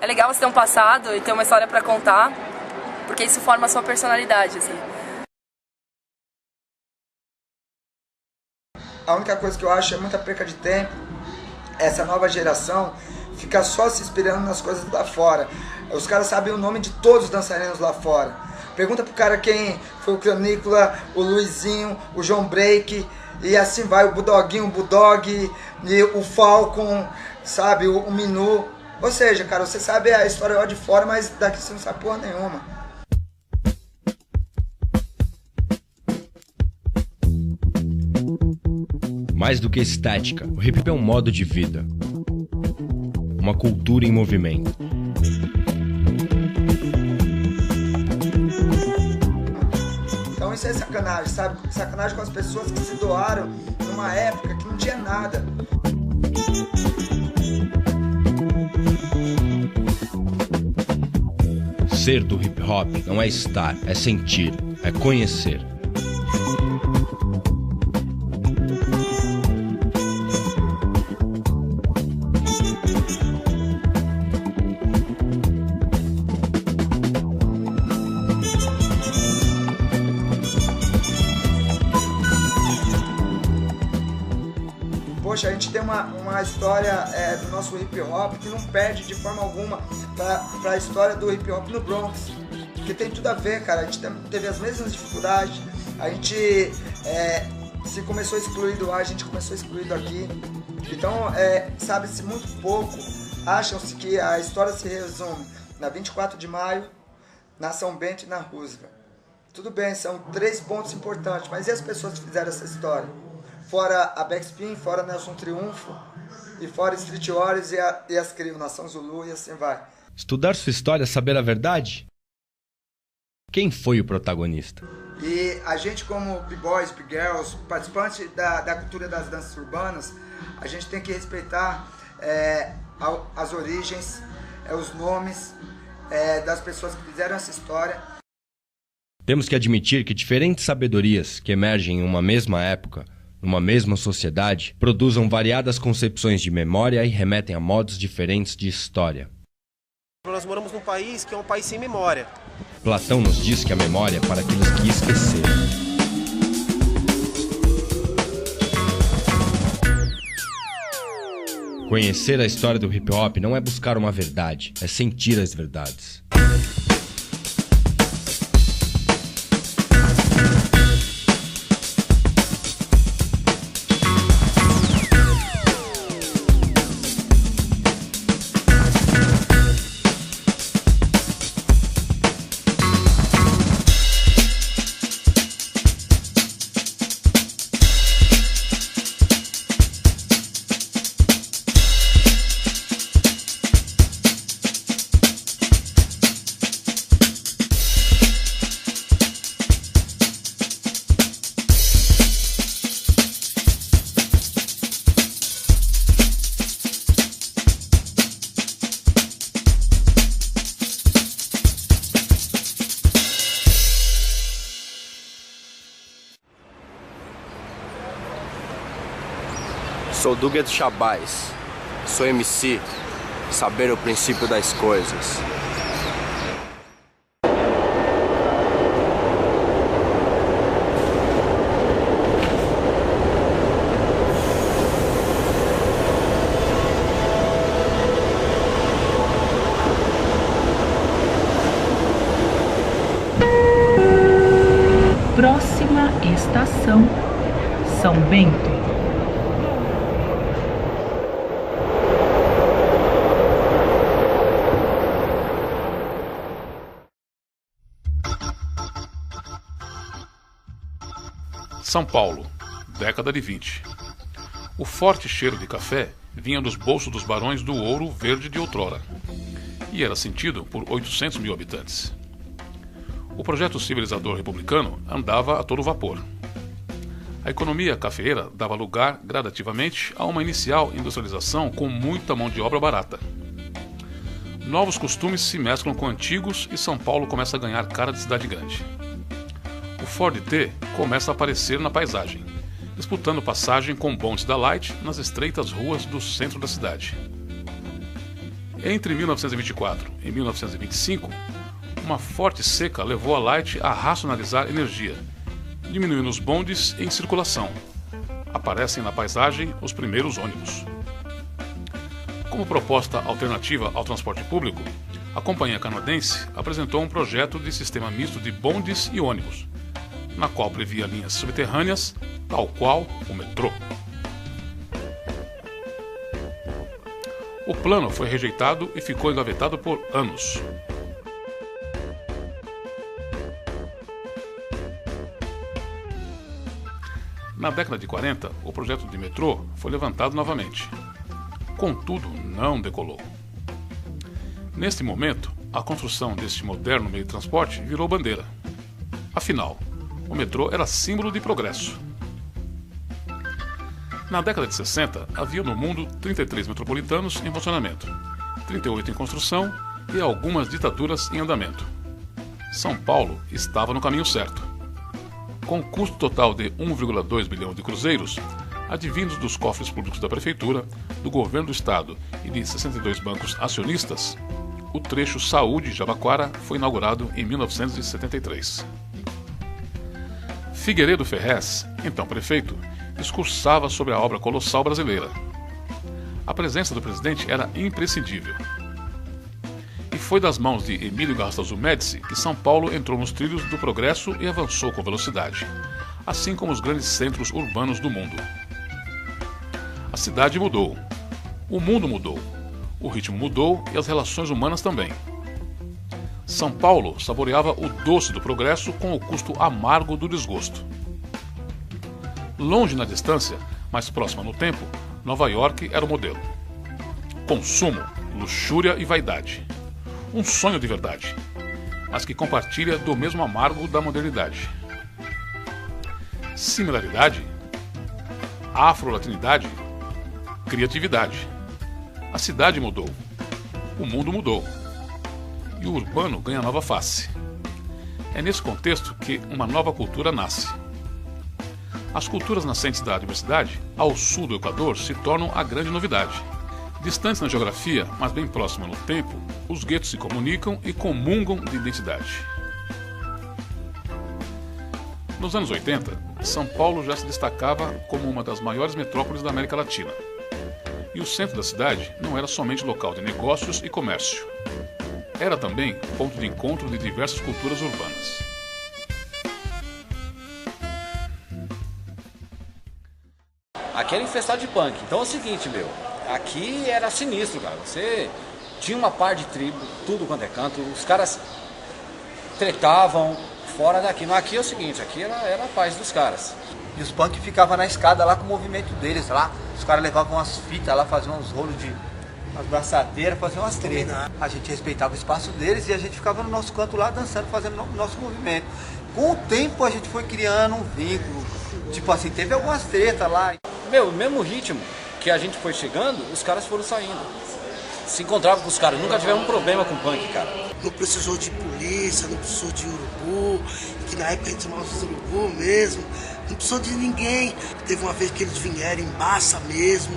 É legal você ter um passado e ter uma história pra contar, porque isso forma a sua personalidade, assim. A única coisa que eu acho é muita perca de tempo, essa nova geração fica só se inspirando nas coisas lá fora. Os caras sabem o nome de todos os dançarinos lá fora. Pergunta pro cara quem foi o Canícula, o Luizinho, o João Break, e assim vai, o Bulldoguinho, o Bulldog, e o Falcon, sabe, o Minu. Ou seja, cara, você sabe a história lá de fora, mas daqui você não sabe porra nenhuma. Mais do que estética, o hip hop é um modo de vida. Uma cultura em movimento. Então isso é sacanagem, sabe? Sacanagem com as pessoas que se doaram numa época que não tinha nada. Ser do hip hop não é estar, é sentir, é conhecer. Poxa, a gente tem uma história do nosso hip hop que não perde de forma alguma para a história do hip hop no Bronx, que tem tudo a ver, cara. A gente teve as mesmas dificuldades, a gente se começou excluído lá, a gente começou excluído aqui. Então, sabe-se muito pouco, acham-se que a história se resume na 24 de maio, na São Bento e na Roosevelt. Tudo bem, são 3 pontos importantes, mas e as pessoas que fizeram essa história? Fora a Backspin, fora Nelson Triunfo, e fora Street Warriors e as CRIO, Nação Zulu, e assim vai. Estudar sua história é saber a verdade? Quem foi o protagonista? E a gente, como B-Boys, B-Girls, participantes da cultura das danças urbanas, a gente tem que respeitar as origens, os nomes das pessoas que fizeram essa história. Temos que admitir que diferentes sabedorias que emergem em uma mesma época, numa mesma sociedade, produzam variadas concepções de memória e remetem a modos diferentes de história. Nós moramos num país que é um país sem memória. Platão nos diz que a memória é para aqueles que esqueceram. Conhecer a história do hip hop não é buscar uma verdade, é sentir as verdades. Sou Dugueto Chabaz, sou MC, saber o princípio das coisas. Próxima estação, São Bento. São Paulo, década de 20. O forte cheiro de café vinha dos bolsos dos barões do Ouro Verde de outrora e era sentido por 800 mil habitantes. O projeto civilizador republicano andava a todo vapor. A economia cafeeira dava lugar, gradativamente, a uma inicial industrialização com muita mão de obra barata. Novos costumes se mesclam com antigos e São Paulo começa a ganhar cara de cidade grande. O Ford T começa a aparecer na paisagem, disputando passagem com bondes da Light nas estreitas ruas do centro da cidade. Entre 1924 e 1925, uma forte seca levou a Light a racionalizar energia, diminuindo os bondes em circulação. Aparecem na paisagem os primeiros ônibus. Como proposta alternativa ao transporte público, a companhia canadense apresentou um projeto de sistema misto de bondes e ônibus, na qual previa linhas subterrâneas, tal qual o metrô. O plano foi rejeitado e ficou engavetado por anos. Na década de 40, o projeto de metrô foi levantado novamente. Contudo, não decolou. Neste momento, a construção deste moderno meio de transporte virou bandeira. Afinal, o metrô era símbolo de progresso. Na década de 60, havia no mundo 33 metropolitanos em funcionamento, 38 em construção e algumas ditaduras em andamento. São Paulo estava no caminho certo. Com custo total de 1,2 bilhão de cruzeiros, advindos dos cofres públicos da Prefeitura, do Governo do Estado e de 62 bancos acionistas, o trecho Saúde-Jabaquara foi inaugurado em 1973. Figueiredo Ferrez, então prefeito, discursava sobre a obra colossal brasileira. A presença do presidente era imprescindível. E foi das mãos de Emílio Gastão Médici que São Paulo entrou nos trilhos do progresso e avançou com velocidade, assim como os grandes centros urbanos do mundo. A cidade mudou, o mundo mudou, o ritmo mudou e as relações humanas também. São Paulo saboreava o doce do progresso com o custo amargo do desgosto. Longe na distância, mas próxima no tempo, Nova York era o modelo. Consumo, luxúria e vaidade. Um sonho de verdade, mas que compartilha do mesmo amargo da modernidade. Similaridade, afro-latinidade, criatividade. A cidade mudou, o mundo mudou, e o urbano ganha nova face. É nesse contexto que uma nova cultura nasce. As culturas nascentes da diversidade, ao sul do Equador, se tornam a grande novidade. Distantes na geografia, mas bem próximos no tempo, os guetos se comunicam e comungam de identidade. Nos anos 80, São Paulo já se destacava como uma das maiores metrópoles da América Latina. E o centro da cidade não era somente local de negócios e comércio. Era também ponto de encontro de diversas culturas urbanas. Aqui era infestado de punk. Então é o seguinte, aqui era sinistro, cara. Você tinha uma par de tribo, tudo quanto é canto. Os caras tretavam fora daqui. Mas aqui é o seguinte, aqui era a paz dos caras. E os punk ficavam na escada lá com o movimento deles lá. Os caras levavam umas fitas lá, faziam uns rolos de umas braçadeiras, faziam umas tretas. A gente respeitava o espaço deles e a gente ficava no nosso canto lá dançando, fazendo o nosso movimento. Com o tempo a gente foi criando um vínculo. Tipo assim, teve algumas tretas lá. O mesmo ritmo que a gente foi chegando, os caras foram saindo. Se encontrava com os caras, nunca tiveram um problema com punk, cara. Não precisou de polícia, não precisou de urubu, que na época a gente chamava os urubu mesmo. Não precisou de ninguém. Teve uma vez que eles vieram em massa mesmo,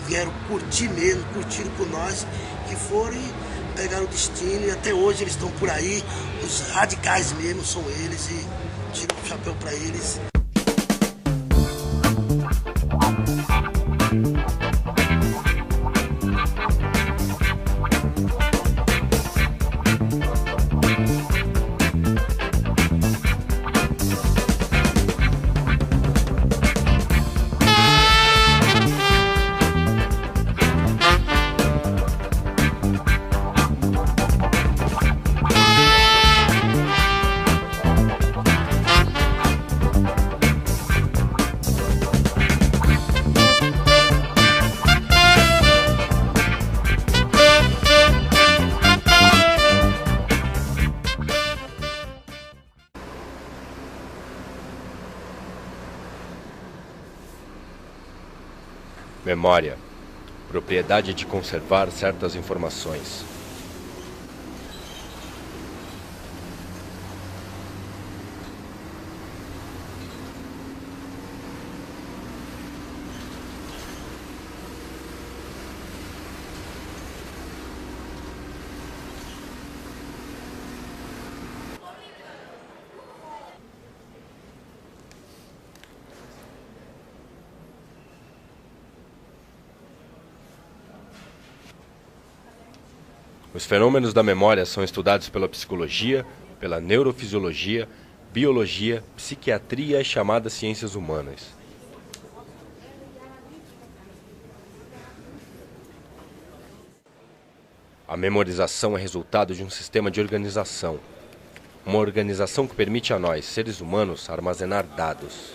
vieram curtir mesmo, curtiram por nós, que foram e pegaram o destino e até hoje eles estão por aí. Os radicais mesmo são eles e tiro o chapéu pra eles. Memória. Propriedade de conservar certas informações. Os fenômenos da memória são estudados pela psicologia, pela neurofisiologia, biologia, psiquiatria e chamadas ciências humanas. A memorização é resultado de um sistema de organização. Uma organização que permite a nós, seres humanos, armazenar dados.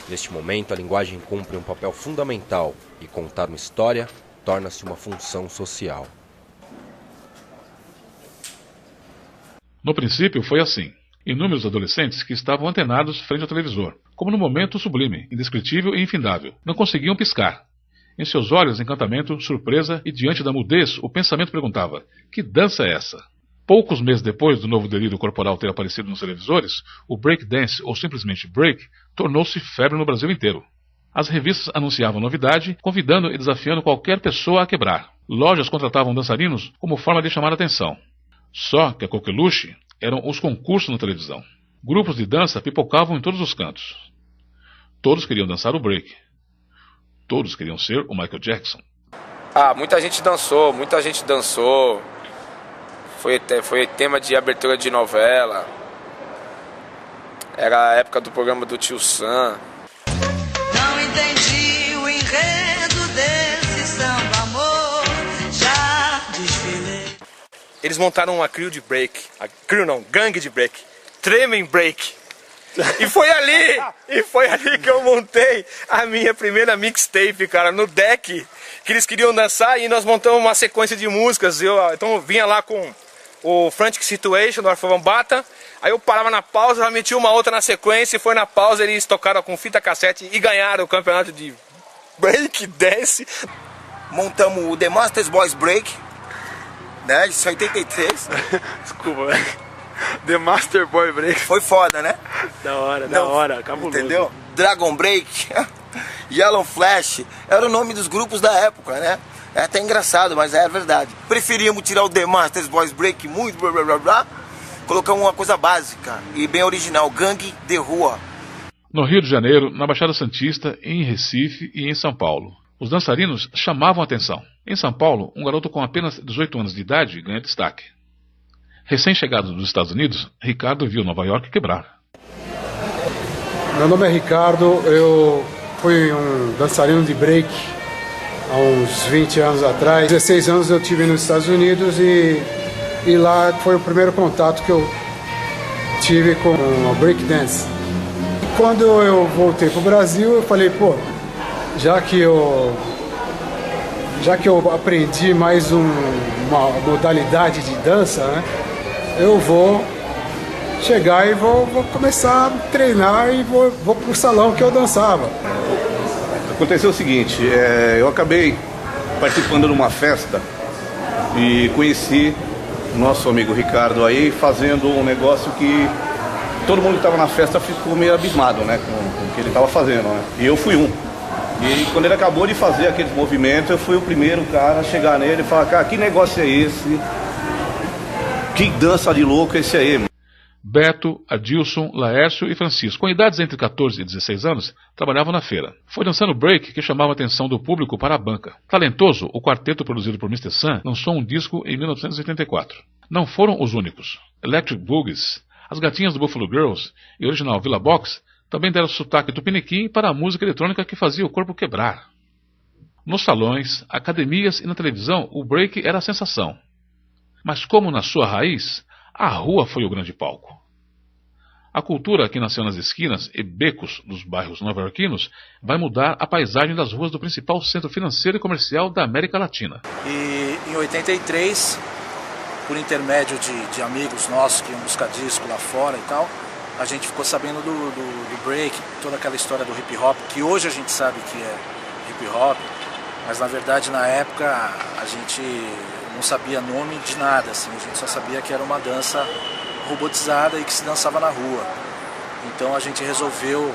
Neste momento, a linguagem cumpre um papel fundamental e contar uma história torna-se uma função social. No princípio foi assim. Inúmeros adolescentes que estavam antenados frente ao televisor, como no momento sublime, indescritível e infindável, não conseguiam piscar. Em seus olhos, encantamento, surpresa e diante da mudez, o pensamento perguntava: que dança é essa? Poucos meses depois do novo delírio corporal ter aparecido nos televisores, o breakdance, ou simplesmente break, tornou-se febre no Brasil inteiro. As revistas anunciavam novidade, convidando e desafiando qualquer pessoa a quebrar. Lojas contratavam dançarinos como forma de chamar a atenção. Só que a coqueluche eram os concursos na televisão. Grupos de dança pipocavam em todos os cantos. Todos queriam dançar o break. Todos queriam ser o Michael Jackson. Muita gente dançou. Foi tema de abertura de novela. Era a época do programa do Tio Sam. Não entendi o enredo desse samba, amor. Já desfilei. Eles montaram uma crew de break. Gangue de break. Tremem break. E foi ali que eu montei a minha primeira mixtape, cara, no deck, que eles queriam dançar e nós montamos uma sequência de músicas. Então eu vinha lá com o Frantic Situation, do Arthur Bambata, aí eu parava na pausa, já metia uma outra na sequência e foi na pausa, eles tocaram com fita cassete e ganharam o campeonato de break dance. Montamos o The Masters Boys Break, né, de 83. Desculpa, velho. The Master Boy Break. Foi foda, né? Da hora, cabuloso. Entendeu? Dragon Break, Yellow Flash, era o nome dos grupos da época, né? É até engraçado, mas é verdade. Preferíamos tirar o The Masters Boys Break muito, blá blá blá blá, colocamos uma coisa básica e bem original, gangue de rua. No Rio de Janeiro, na Baixada Santista, em Recife e em São Paulo, os dançarinos chamavam a atenção. Em São Paulo, um garoto com apenas 18 anos de idade ganha destaque. Recém-chegado dos Estados Unidos, Ricardo viu Nova York quebrar. Meu nome é Ricardo, eu fui um dançarino de break há uns 20 anos atrás. 16 anos eu tive nos Estados Unidos e lá foi o primeiro contato que eu tive com o breakdance. Quando eu voltei para o Brasil, eu falei, já que eu aprendi mais uma modalidade de dança, né? Eu vou chegar e vou começar a treinar e vou pro salão que eu dançava. Aconteceu o seguinte, eu acabei participando de uma festa e conheci o nosso amigo Ricardo aí fazendo um negócio que todo mundo que estava na festa ficou meio abismado, né, com o que ele estava fazendo, né? E eu fui um. E quando ele acabou de fazer aqueles movimentos, eu fui o primeiro cara a chegar nele e falar, cara, que negócio é esse? Que dança de louco é esse aí? Beto, Adilson, Laércio e Francisco, com idades entre 14 e 16 anos, trabalhavam na feira. Foi dançando break que chamava a atenção do público para a banca. Talentoso, o quarteto produzido por Mr. Sun lançou um disco em 1984. Não foram os únicos. Electric Boogies, as gatinhas do Buffalo Girls e o original Villa Box também deram sotaque tupiniquim para a música eletrônica que fazia o corpo quebrar. Nos salões, academias e na televisão, o break era a sensação. Mas como na sua raiz, a rua foi o grande palco. A cultura que nasceu nas esquinas e becos dos bairros nova-iorquinos vai mudar a paisagem das ruas do principal centro financeiro e comercial da América Latina. E em 83, por intermédio de amigos nossos que iam buscar disco lá fora e tal, a gente ficou sabendo do break, toda aquela história do hip hop, que hoje a gente sabe que é hip hop, mas na verdade na época a gente não sabia nome de nada, assim, a gente só sabia que era uma dança robotizada e que se dançava na rua. Então a gente resolveu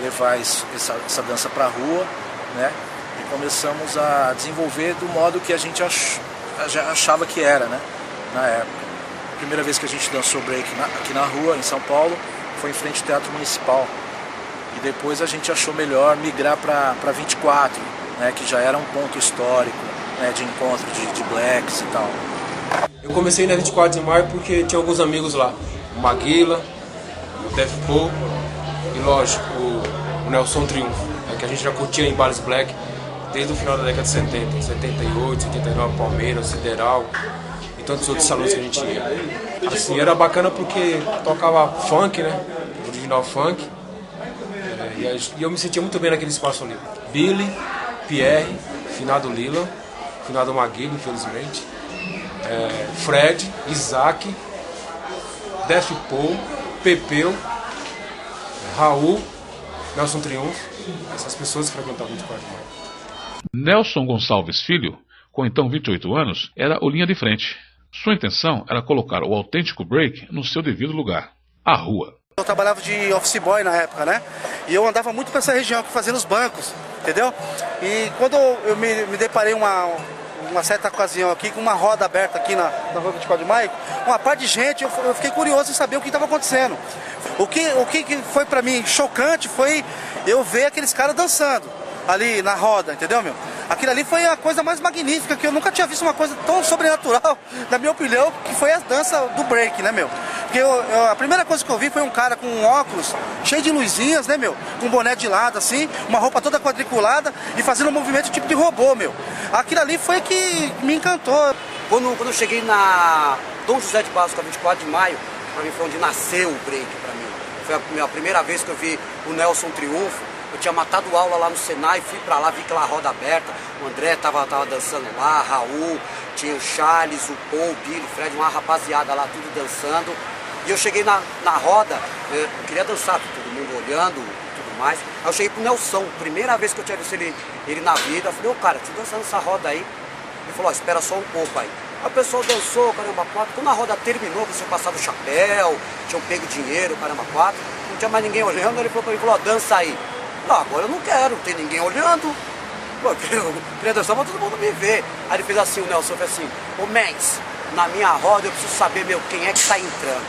levar essa dança para a rua, né? E começamos a desenvolver do modo que a gente achava que era, né? Na época. A primeira vez que a gente dançou break aqui na rua, em São Paulo, foi em frente ao Teatro Municipal. E depois a gente achou melhor migrar para 24, né? Que já era um ponto histórico, né, de encontro de blacks e tal. Eu comecei na 24 de maio porque tinha alguns amigos lá. O Maguila, o Def Paul e, lógico, o Nelson Triunfo, que a gente já curtia em bares black desde o final da década de 70, 78, 79, Palmeiras, Sideral e tantos outros salões que a gente ia. Assim, era bacana porque tocava funk, né? Original funk. E eu me sentia muito bem naquele espaço ali. Billy, Pierre, finado Lila, finado Maguila, infelizmente. Fred, Isaac, Def Paul, Pepeu, Raul, Nelson Triunfo. Essas pessoas frequentavam muito quarto. Nelson Gonçalves Filho, com então 28 anos, era o linha de frente. Sua intenção era colocar o autêntico break no seu devido lugar, a rua. Eu trabalhava de office boy na época, né? E eu andava muito pra essa região, fazendo os bancos, entendeu? E quando eu me deparei uma certa ocasião aqui, com uma roda aberta aqui na rua 24 de maio, uma parte de gente, eu fiquei curioso em saber o que estava acontecendo. O que foi pra mim chocante foi eu ver aqueles caras dançando ali na roda, entendeu, meu? Aquilo ali foi a coisa mais magnífica, que eu nunca tinha visto uma coisa tão sobrenatural, na minha opinião, que foi a dança do break, né, meu? Porque a primeira coisa que eu vi foi um cara com um óculos cheio de luzinhas, né, meu? Com um boné de lado, assim, uma roupa toda quadriculada e fazendo um movimento tipo de robô, meu. Aquilo ali foi que me encantou. Quando eu cheguei na Dom José de Barros, com a 24 de maio, pra mim foi onde nasceu o break pra mim. Foi a primeira vez que eu vi o Nelson Triunfo. Eu tinha matado aula lá no Senai, fui pra lá, vi aquela roda aberta, o André tava dançando lá, Raul, tinha o Charles, o Paul, o Billy, o Fred, uma rapaziada lá, tudo dançando. E eu cheguei na roda, eu queria dançar, todo mundo olhando e tudo mais. Aí eu cheguei pro Nelson, primeira vez que eu tinha visto ele na vida, eu falei, ô cara, tô dançando essa roda aí. Ele falou, ó, espera só um pouco aí. Aí o pessoal dançou, caramba, quatro. Quando a roda terminou, você passava o chapéu, tinham pego dinheiro, caramba, quatro. Não tinha mais ninguém olhando, ele falou pra mim, ó, dança aí. Não, agora eu não quero, não tem ninguém olhando. Pô, eu queria dançar pra todo mundo me ver. Aí ele fez assim, o Nelson fez assim, ô Mendes, na minha roda eu preciso saber, meu, quem é que tá entrando.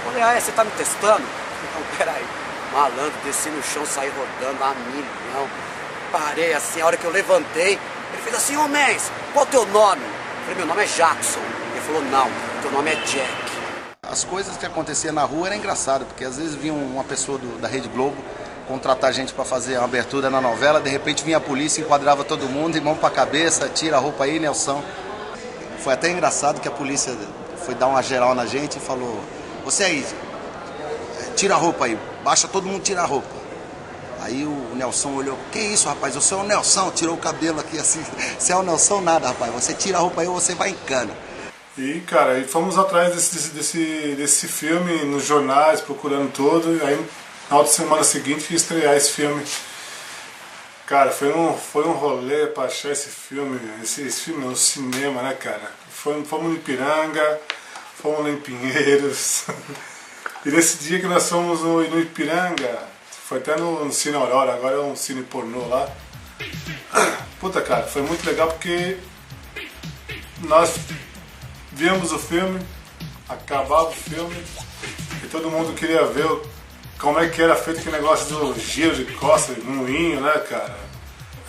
Eu falei, você tá me testando? Então, peraí. Malandro, desci no chão, saí rodando a milhão. Parei assim, a hora que eu levantei, ele fez assim, ô Mendes, qual é o teu nome? Eu falei, meu nome é Jackson. Ele falou, não, teu nome é Jack. As coisas que aconteciam na rua era engraçado, porque às vezes vinha uma pessoa da Rede Globo contratar a gente para fazer uma abertura na novela, de repente vinha a polícia, enquadrava todo mundo, e mão pra cabeça, tira a roupa aí, Nelson. Foi até engraçado que a polícia foi dar uma geral na gente e falou, você aí, tira a roupa aí, baixa todo mundo, tira a roupa. Aí o Nelson olhou, que isso, rapaz, você é o Nelson, tirou o cabelo aqui assim, você é o Nelson nada, rapaz, você tira a roupa aí ou você vai em cana. E, cara, e fomos atrás desse filme nos jornais, procurando todo, e aí na outra semana seguinte ia estrear esse filme. Cara, foi um rolê pra achar esse filme no cinema, né, cara? Fomos no Ipiranga, fomos lá em Pinheiros. E nesse dia que nós fomos no Ipiranga, foi até no Cine Aurora, agora é um cine pornô lá. Puta, cara, foi muito legal porque nós vimos o filme, acabava o filme e todo mundo queria ver como é que era feito aquele negócio do giro de costas, moinho, né, cara?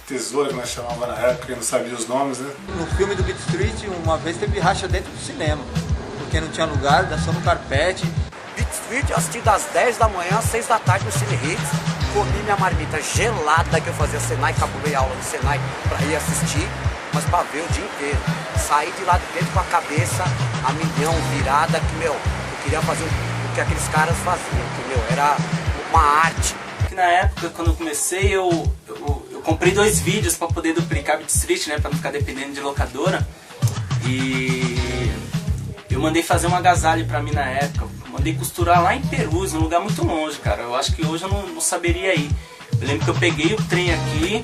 Tesoura que nós chamávamos na época, eu não sabia os nomes, né? No filme do Beat Street, uma vez teve racha dentro do cinema, porque não tinha lugar, dançou no carpete. Beat Street eu assisti das 10 da manhã às 6 da tarde no Cine Hits, comi minha marmita gelada que eu fazia Senai, cabulei a aula do Senai pra ir assistir, mas pra ver o dia inteiro. Saí de lá de dentro com a cabeça a milhão virada, que, meu, eu queria fazer o que aqueles caras faziam, que, meu, era uma arte. Na época, quando eu comecei, eu comprei 2 vídeos pra poder duplicar Beat Street, né, pra não ficar dependendo de locadora. E eu mandei fazer um agasalho pra mim na época. Mandei costurar lá em Perus, num lugar muito longe, cara. Eu acho que hoje eu não saberia ir. Eu lembro que eu peguei o trem aqui,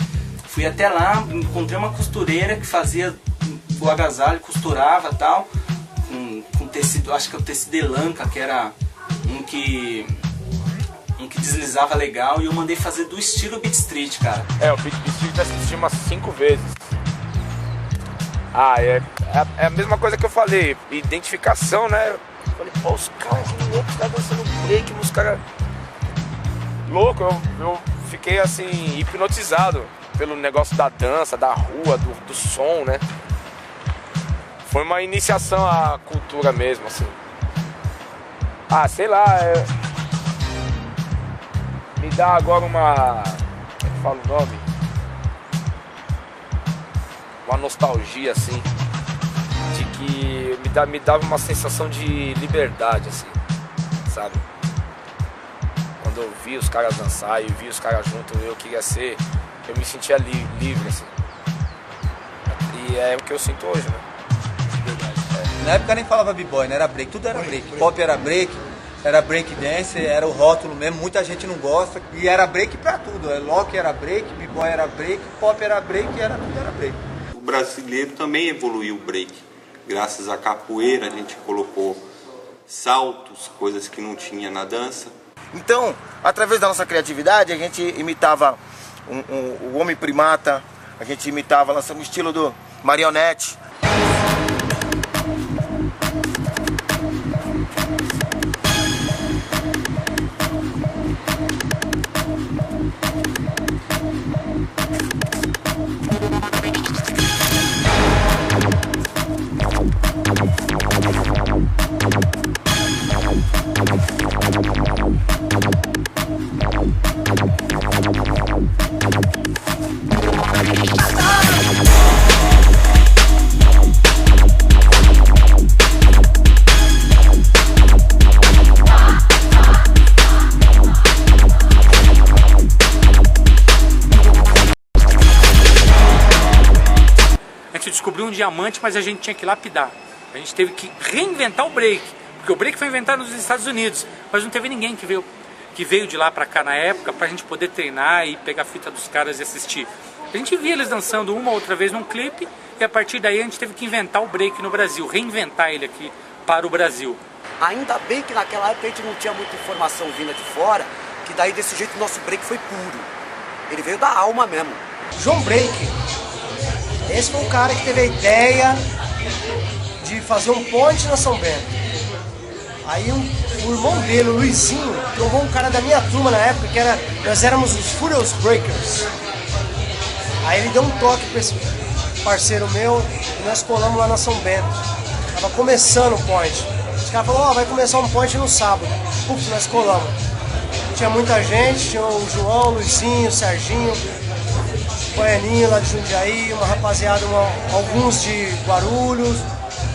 fui até lá, encontrei uma costureira que fazia o agasalho, costurava e tal, com tecido, acho que é o tecido elanca, que era um que deslizava legal, e eu mandei fazer do estilo Beat Street, cara. O Beat Street eu assisti umas 5 vezes. É a mesma coisa que eu falei, identificação, né? Eu falei, pô, os caras que loucos, tá dançando break, os caras louco, eu fiquei assim, hipnotizado pelo negócio da dança, da rua, do som, né? Foi uma iniciação à cultura mesmo, assim. Ah, sei lá, me dá agora uma... Como é que fala o nome? Uma nostalgia, assim, de que me dava uma sensação de liberdade, assim, sabe? Quando eu vi os caras dançar e vi os caras juntos, eu me sentia livre, assim. E é o que eu sinto hoje, né? Na época nem falava b-boy, né? Era break, tudo era break. Pop era break dance, era o rótulo mesmo, muita gente não gosta. E era break pra tudo, lock era break, b-boy era break, pop era break, tudo era break. O brasileiro também evoluiu o break. Graças à capoeira a gente colocou saltos, coisas que não tinha na dança. Então, através da nossa criatividade, a gente imitava o Homem Primata, a gente imitava, lançamos o estilo do Marionete. A gente descobriu um diamante, mas a gente tinha que lapidar. A gente teve que reinventar o break, porque o break foi inventado nos Estados Unidos, mas não teve ninguém que veio de lá pra cá na época pra gente poder treinar e pegar a fita dos caras e assistir. A gente via eles dançando uma ou outra vez num clipe e a partir daí a gente teve que inventar o break no Brasil, reinventar ele aqui para o Brasil. Ainda bem que naquela época a gente não tinha muita informação vinda de fora, que daí desse jeito o nosso break foi puro. Ele veio da alma mesmo. João Break. Esse foi o cara que teve a ideia de fazer um ponte na São Bento. Aí o irmão dele, o Luizinho, trovou um cara da minha turma na época, nós éramos os Furious Breakers. Aí ele deu um toque pra esse parceiro meu e nós colamos lá na São Bento. Tava começando o point. Os caras falaram, vai começar um point no sábado. Putz, nós colamos. Tinha muita gente, tinha o João, o Luizinho, o Serginho, Goianinho lá de Jundiaí, uma rapaziada, alguns de Guarulhos,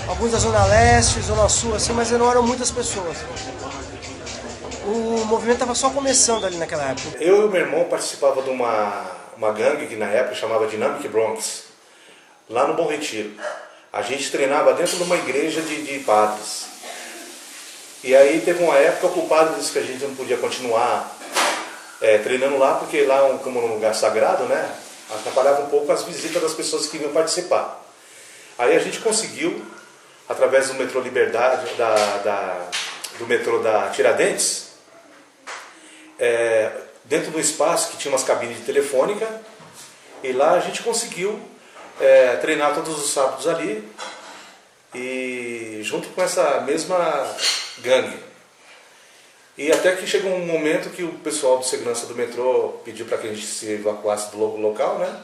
alguns da Zona Leste, Zona Sul, assim, mas não eram muitas pessoas. O movimento estava só começando ali naquela época. Eu e meu irmão participava de uma gangue que na época chamava Dynamic Bronx, lá no Bom Retiro. A gente treinava dentro de uma igreja de padres. E aí teve uma época que o padre disse que a gente não podia continuar treinando lá, porque lá, como um lugar sagrado, né, atrapalhava um pouco as visitas das pessoas que vinham participar. Aí a gente conseguiu, através do metrô Liberdade, do metrô da Tiradentes, dentro do espaço que tinha umas cabines de telefônica, e lá a gente conseguiu treinar todos os sábados ali, e junto com essa mesma gangue. E até que chegou um momento que o pessoal de segurança do metrô pediu para que a gente se evacuasse do local, né?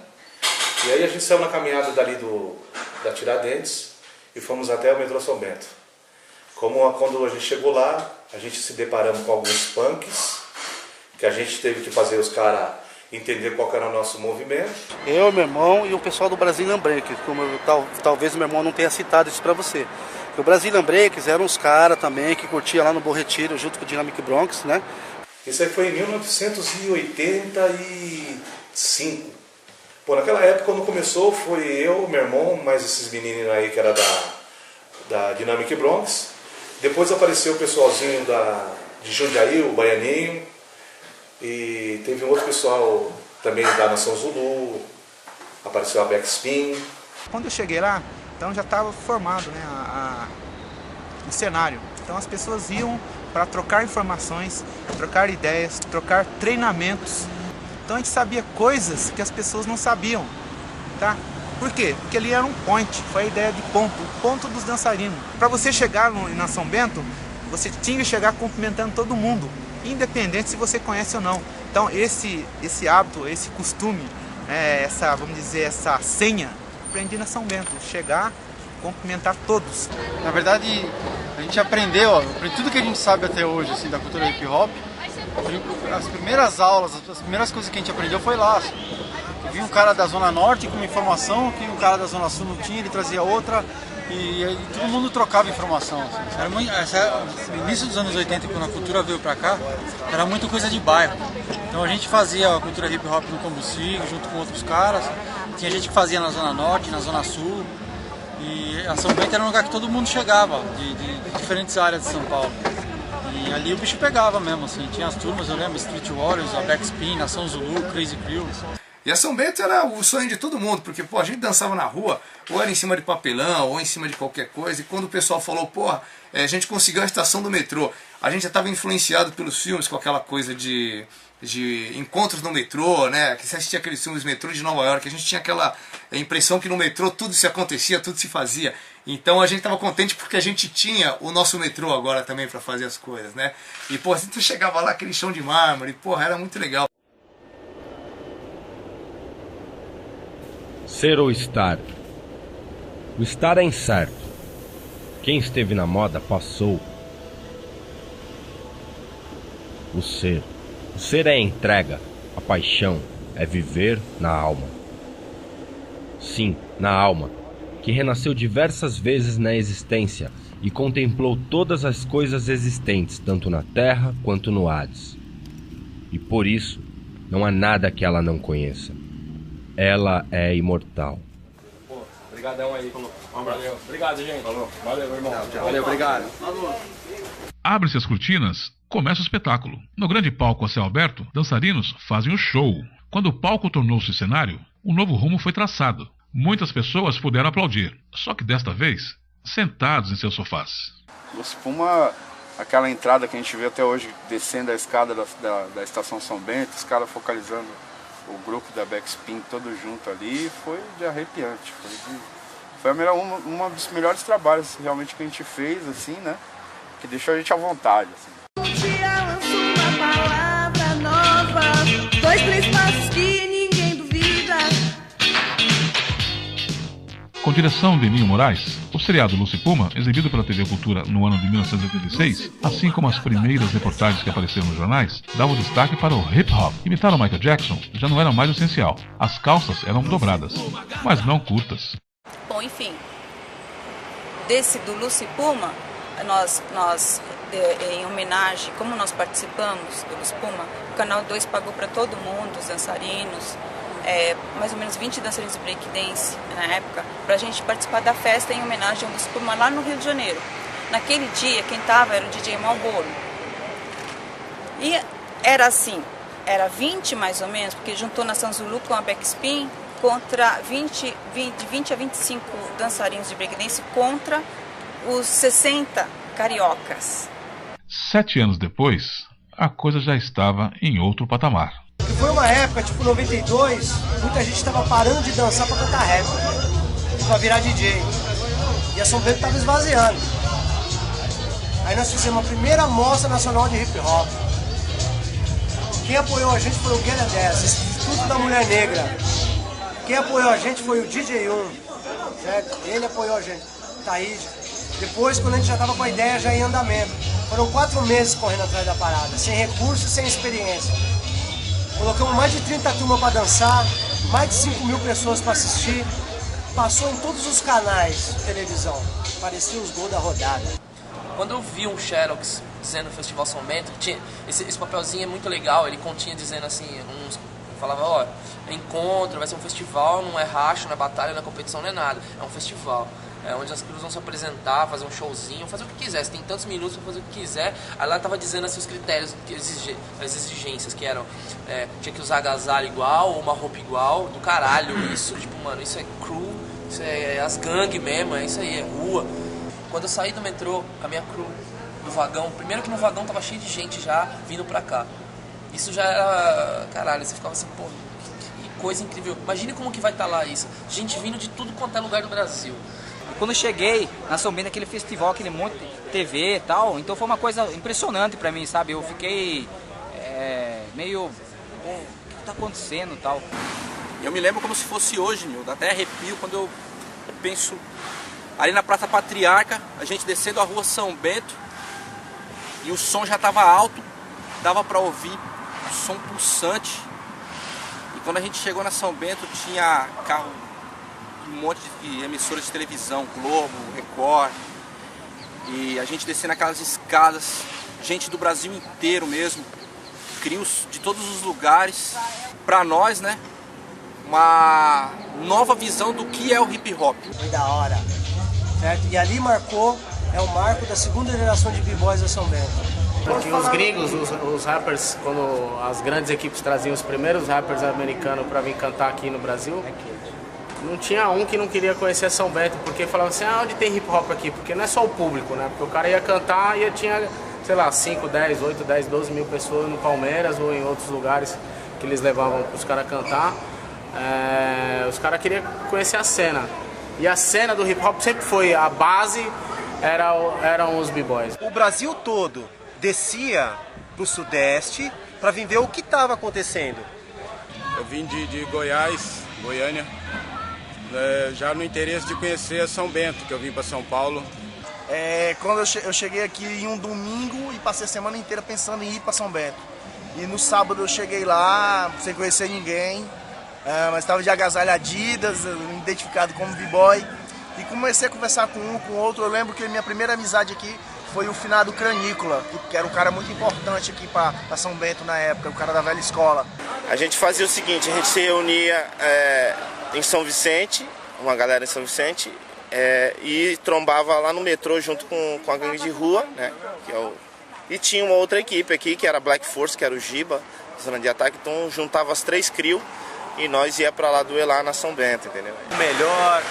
E aí a gente saiu na caminhada dali da Tiradentes e fomos até o metrô São Bento. Quando a gente chegou lá, a gente se deparamos com alguns punks, que a gente teve que fazer os caras entender qual era o nosso movimento. Eu, meu irmão e o pessoal do Brazilian Break, como talvez o meu irmão não tenha citado isso para você. O Brazilian Breaks eram uns caras também que curtia lá no Bom Retiro junto com o Dynamic Bronx, né? Isso aí foi em 1985. Pô, naquela época, quando começou, foi eu, meu irmão, mais esses meninos aí que era da Dynamic Bronx. Depois apareceu o pessoalzinho de Jundiaí, o Baianinho. E teve um outro pessoal também da Nação Zulu. Apareceu a Backspin. Quando eu cheguei lá, então já estava formado, né, o cenário. Então as pessoas iam para trocar informações, trocar ideias, trocar treinamentos. Então a gente sabia coisas que as pessoas não sabiam, tá? Por quê? Porque ali era um point, foi a ideia de ponto, o ponto dos dançarinos. Para você chegar na São Bento, você tinha que chegar cumprimentando todo mundo, independente se você conhece ou não. Então esse hábito, esse costume, vamos dizer, essa senha, aprendi na São Bento. Chegar, cumprimentar todos. Na verdade, a gente aprendeu, tudo que a gente sabe até hoje assim, da cultura hip hop. As primeiras aulas, as primeiras coisas que a gente aprendeu foi lá. Assim. Vi um cara da Zona Norte com uma informação que um cara da Zona Sul não tinha, ele trazia outra e todo mundo trocava informação. Assim. No início dos anos 80, quando a cultura veio pra cá, era muito coisa de bairro. Então a gente fazia a cultura hip hop no Combustível, junto com outros caras. Tinha gente que fazia na Zona Norte, na Zona Sul. E a São Bento era um lugar que todo mundo chegava, de diferentes áreas de São Paulo. E ali o bicho pegava mesmo, assim. Tinha as turmas, eu lembro, Street Warriors, a Backspin, Nação Zulu, Crazy Crew. E a São Bento era o sonho de todo mundo, porque pô, a gente dançava na rua, ou era em cima de papelão, ou em cima de qualquer coisa, e quando o pessoal falou, porra, a gente conseguiu a estação do metrô, a gente já estava influenciado pelos filmes com aquela coisa de encontros no metrô, né? Que você assistia aqueles filmes metrô de Nova York, a gente tinha aquela impressão que no metrô tudo se acontecia, tudo se fazia. Então a gente estava contente porque a gente tinha o nosso metrô agora também para fazer as coisas, né? E pô, assim, tu chegava lá, aquele chão de mármore, porra, era muito legal. Ser ou estar? O estar é incerto. Quem esteve na moda passou. O ser. O ser é a entrega, a paixão, é viver na alma. Sim, na alma, que renasceu diversas vezes na existência e contemplou todas as coisas existentes, tanto na terra quanto no Hades. E por isso, não há nada que ela não conheça. Ela é imortal. Obrigadão aí. Um abraço. Obrigado, gente. Falou. Valeu, meu irmão. Tchau. Valeu, obrigado. Abre-se as cortinas, começa o espetáculo. No grande palco a céu aberto, dançarinos fazem o show. Quando o palco tornou-se cenário, um novo rumo foi traçado. Muitas pessoas puderam aplaudir, só que desta vez, sentados em seus sofás. Lucy Puma, aquela entrada que a gente vê até hoje, descendo a escada da Estação São Bento, os caras focalizando o grupo da Backspin todo junto ali, foi de arrepiante. Foi um dos melhores trabalhos realmente que a gente fez, assim, né? Que deixou a gente à vontade. Assim. Um dia lanço uma palavra nova, 2, 3 passos que ninguém duvida. Com direção de Ninho Moraes, o seriado Lucy Puma, exibido pela TV Cultura no ano de 1986, assim como as primeiras reportagens que apareceram nos jornais, davam destaque para o hip-hop. Imitar o Michael Jackson já não era mais o essencial. As calças eram dobradas, mas não curtas. Bom, enfim, do Lucy Puma, nós em homenagem, como nós participamos do Lucy Puma, o Canal 2 pagou para todo mundo, os dançarinos, mais ou menos 20 dançarinos de breakdance na época, para a gente participar da festa em homenagem ao Lucy Puma lá no Rio de Janeiro. Naquele dia, quem estava era o DJ Malboro. E era assim, era 20 mais ou menos, porque juntou Nação Zulu com a Backspin, contra de 20 a 25 dançarinos de breakdance contra os 60 cariocas. 7 anos depois, a coisa já estava em outro patamar. Foi uma época, tipo 92, muita gente estava parando de dançar para cantar rap, para virar DJ. E a São Bento estava esvaziando. Aí nós fizemos a primeira mostra nacional de hip hop. Quem apoiou a gente foi o Guerra 10, Instituto da Mulher Negra. Quem apoiou a gente foi o DJ1, certo? Ele apoiou a gente, Taíde. Depois, quando a gente já estava com a ideia, já em andamento. Foram 4 meses correndo atrás da parada, sem recursos, sem experiência. Colocamos mais de 30 turmas para dançar, mais de 5 mil pessoas para assistir. Passou em todos os canais de televisão. Parecia os gols da rodada. Quando eu vi um Xerox dizendo Festival São Bento, tinha, esse papelzinho é muito legal, ele continha dizendo assim, falava, ó, encontro, vai ser um festival, não é racha, não é batalha, não é competição, não é nada, é um festival. Onde as cruzes vão se apresentar, fazer um showzinho, fazer o que quiser, você tem tantos minutos para fazer o que quiser. Aí lá tava dizendo assim os critérios, as exigências, que eram, tinha que usar agasalho igual, ou uma roupa igual, do caralho, isso, tipo, mano, isso é crew, isso é as gangues mesmo, é isso aí, é rua. Quando eu saí do metrô, a minha crew, do vagão, primeiro que no vagão tava cheio de gente já vindo pra cá. Isso já era, caralho, você ficava assim, pô, que coisa incrível. Imagine como que vai estar lá isso, gente vindo de tudo quanto é lugar do Brasil. Quando eu cheguei na São Bento, aquele festival, aquele monte de TV e tal, então foi uma coisa impressionante pra mim, sabe? Eu fiquei meio... o que tá acontecendo e tal? Eu me lembro como se fosse hoje, meu, dá até arrepio quando eu penso ali na Praça Patriarca, a gente descendo a rua São Bento, e o som já estava alto, dava para ouvir o som pulsante. E quando a gente chegou na São Bento, tinha carro, um monte de emissoras de televisão, Globo, Record, e a gente descendo aquelas escadas, gente do Brasil inteiro mesmo, crios de todos os lugares. Para nós, né, uma nova visão do que é o hip hop. Foi da hora, certo? E ali marcou, é o marco da segunda geração de b-boys da São Bento. Porque os gringos, os rappers, quando as grandes equipes traziam os primeiros rappers americanos para vir cantar aqui no Brasil, não tinha um que não queria conhecer São Bento, porque falava assim, onde tem hip hop aqui? Porque não é só o público, né? Porque o cara ia cantar e tinha, sei lá, 5, 10, 8, 10, 12 mil pessoas no Palmeiras ou em outros lugares que eles levavam para os caras cantar. Os caras queriam conhecer a cena. E a cena do hip hop sempre foi, a base eram os b-boys. O Brasil todo descia pro Sudeste para vir ver o que estava acontecendo. Eu vim de Goiás, Goiânia, já no interesse de conhecer São Bento, que eu vim para São Paulo. Quando eu cheguei aqui em um domingo e passei a semana inteira pensando em ir para São Bento. E no sábado eu cheguei lá sem conhecer ninguém, mas estava de agasalho Adidas, identificado como b-boy. E comecei a conversar com um, com o outro. Eu lembro que minha primeira amizade aqui foi o finado Cranícola, que era um cara muito importante aqui para São Bento na época, o cara da velha escola. A gente fazia o seguinte, a gente se reunia em São Vicente, uma galera em São Vicente, e trombava lá no metrô junto com a gangue de rua, né? E tinha uma outra equipe aqui, que era a Black Force, que era o Giba, zona de ataque, então juntava as 3 crios e nós ia pra lá duelar na São Bento, entendeu? O melhor,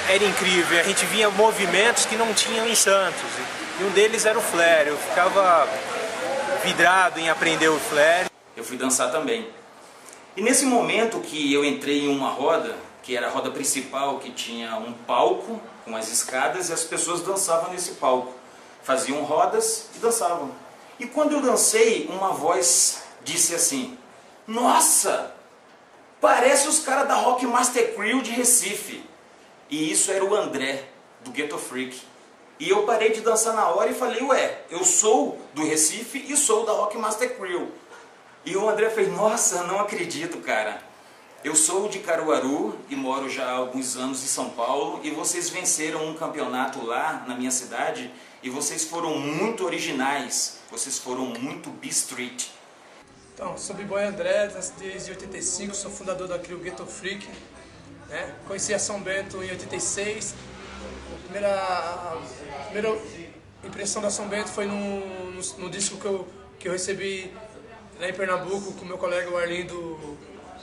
era incrível, a gente via movimentos que não tinham em Santos, e um deles era o flare, eu ficava vidrado em aprender o flare. Eu fui dançar também. E nesse momento que eu entrei em uma roda, que era a roda principal, que tinha um palco com as escadas e as pessoas dançavam nesse palco. Faziam rodas e dançavam. E quando eu dancei, uma voz disse assim, nossa, parece os caras da Rock Master Crew de Recife. E isso era o André, do Ghetto Freak. E eu parei de dançar na hora e falei, ué, eu sou do Recife e sou da Rock Master Crew. E o André fez, nossa, não acredito, cara. Eu sou de Caruaru e moro já há alguns anos em São Paulo e vocês venceram um campeonato lá na minha cidade e vocês foram muito originais, vocês foram muito B-Street. Então, sou b-boy André, desde 85, sou fundador da Crew Ghetto Freak. Né? Conheci a São Bento em 86. A primeira impressão da São Bento foi no disco que eu recebi lá em Pernambuco, que o meu colega o Arlindo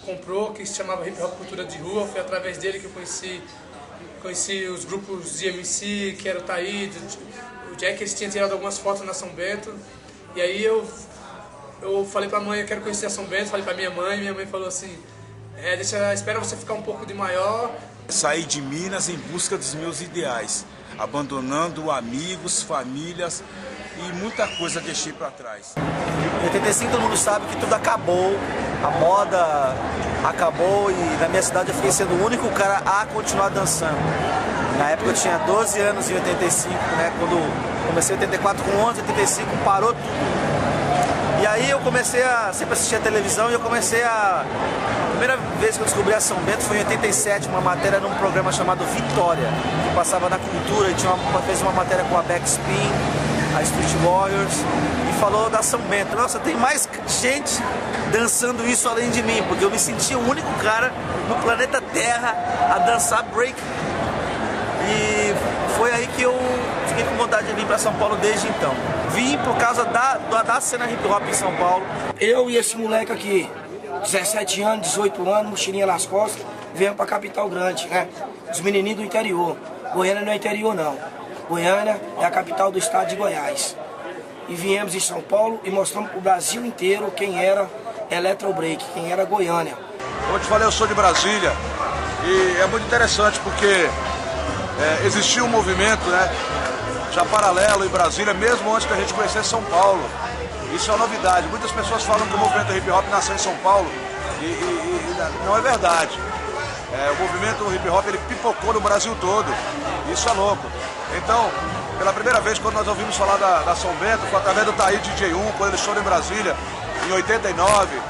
comprou, que se chamava Hip Hop Cultura de Rua. Foi através dele que eu conheci os grupos de MC, que era o Taíde, o Jack. Eles tinham tirado algumas fotos na São Bento. E aí eu falei pra mãe, eu quero conhecer a São Bento. Falei pra minha mãe falou assim, espera você ficar um pouco de maior. Saí de Minas em busca dos meus ideais, abandonando amigos, famílias e muita coisa deixei para trás. Em 85 todo mundo sabe que tudo acabou, a moda acabou e na minha cidade eu fiquei sendo o único cara a continuar dançando. Na época eu tinha 12 anos em 85, né? Quando comecei em 84 com 11, 85 parou tudo. E aí eu comecei a sempre assistir a televisão e eu comecei a primeira vez que eu descobri a São Bento foi em 87, uma matéria num programa chamado Vitória, que passava na Cultura e fez uma matéria com a Backspin, a Street Warriors, e falou da São Bento. Nossa, tem mais gente dançando isso além de mim, porque eu me sentia o único cara no planeta Terra a dançar break. E foi aí que eu fiquei com vontade de vir para São Paulo desde então. Vim por causa da cena hip hop em São Paulo. Eu e esse moleque aqui, 17 anos, 18 anos, mochilinha nas costas, viemos pra Capital Grande, né? Os menininhos do interior. Goiânia não é interior, não. Goiânia é a capital do estado de Goiás. E viemos em São Paulo e mostramos pro Brasil inteiro quem era Electro Break, quem era Goiânia. Como eu te falei, eu sou de Brasília e é muito interessante porque existia um movimento, né, já paralelo em Brasília, mesmo antes da gente conhecer São Paulo. Isso é uma novidade. Muitas pessoas falam que o movimento hip hop nasceu em São Paulo e não é verdade. O movimento hip hop ele pipocou no Brasil todo. Isso é louco. Então, pela primeira vez quando nós ouvimos falar da São Bento, foi através do Taí DJ1, quando ele estourou em Brasília, em 89.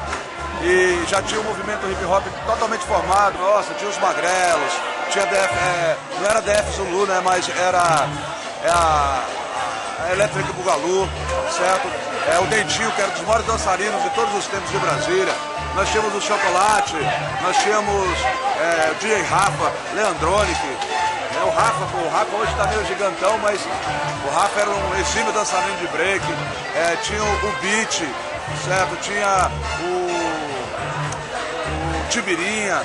E já tinha um movimento hip hop totalmente formado. Nossa, tinha os Magrelos, tinha não era DF Zulu, né, mas era a Electric Bugalu, certo? O Dentinho, que era um dos maiores dançarinos de todos os tempos de Brasília. Nós tínhamos o Chocolate, nós tínhamos o DJ Rafa, Leandronic. O Rafa hoje está meio gigantão, mas o Rafa era um exímio dançarino de break. Tinha o Beat, certo? Tinha o Tibirinha.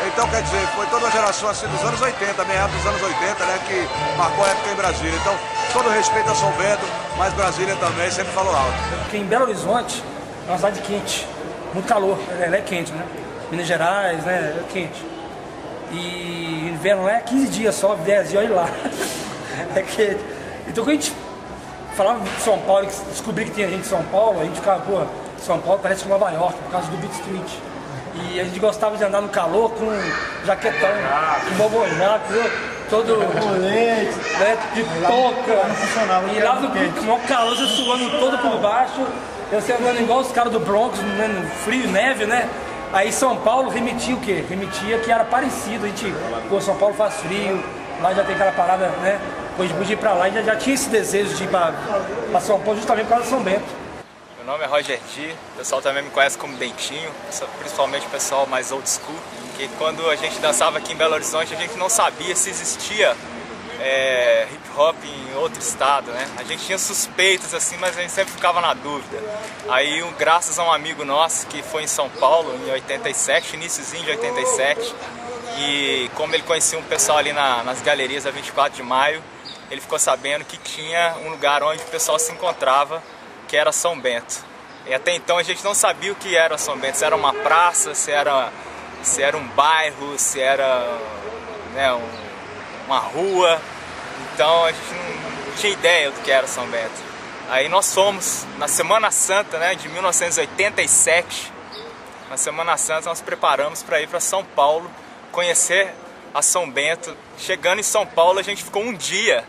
Então, quer dizer, foi toda uma geração assim dos anos 80, meados dos anos 80, né, que marcou a época em Brasília. Então, todo respeito a São Bento, mas Brasília também sempre falou alto. Porque em Belo Horizonte é uma cidade quente, muito calor, ela é quente, né? Minas Gerais, né, é quente. E inverno lá é 15 dias só, 10 dias, olha lá. É quente. Então, quando a gente falava de São Paulo, descobri que tinha gente de São Paulo, a gente ficava, pô, São Paulo parece com Nova York, por causa do Beat Street. E a gente gostava de andar no calor com jaquetão, com bobojaco, todo né, de touca. E lá no Beat, no calor, você suando todo por baixo, você andando igual os caras do Bronx, né, no frio, neve, né? Aí São Paulo remetia o quê? Remetia que era parecido, a gente, pô, São Paulo faz frio, lá já tem aquela parada, né? Depois de ir pra lá, já tinha esse desejo de ir pra São Paulo justamente por causa de São Bento. Meu nome é Roger D, o pessoal também me conhece como Dentinho, principalmente o pessoal mais old school, que quando a gente dançava aqui em Belo Horizonte a gente não sabia se existia hip hop em outro estado, né? A gente tinha suspeitas assim, mas a gente sempre ficava na dúvida. Aí, graças a um amigo nosso que foi em São Paulo em 87, iniciozinho de 87, e como ele conhecia um pessoal ali nas galerias da 24 de maio, ele ficou sabendo que tinha um lugar onde o pessoal se encontrava, que era São Bento. E até então a gente não sabia o que era São Bento, se era uma praça, se era um bairro, se era, né, uma rua. Então a gente não tinha ideia do que era São Bento. Aí nós fomos na Semana Santa, né, de 1987. Na Semana Santa nós preparamos para ir para São Paulo, conhecer a São Bento. Chegando em São Paulo a gente ficou um dia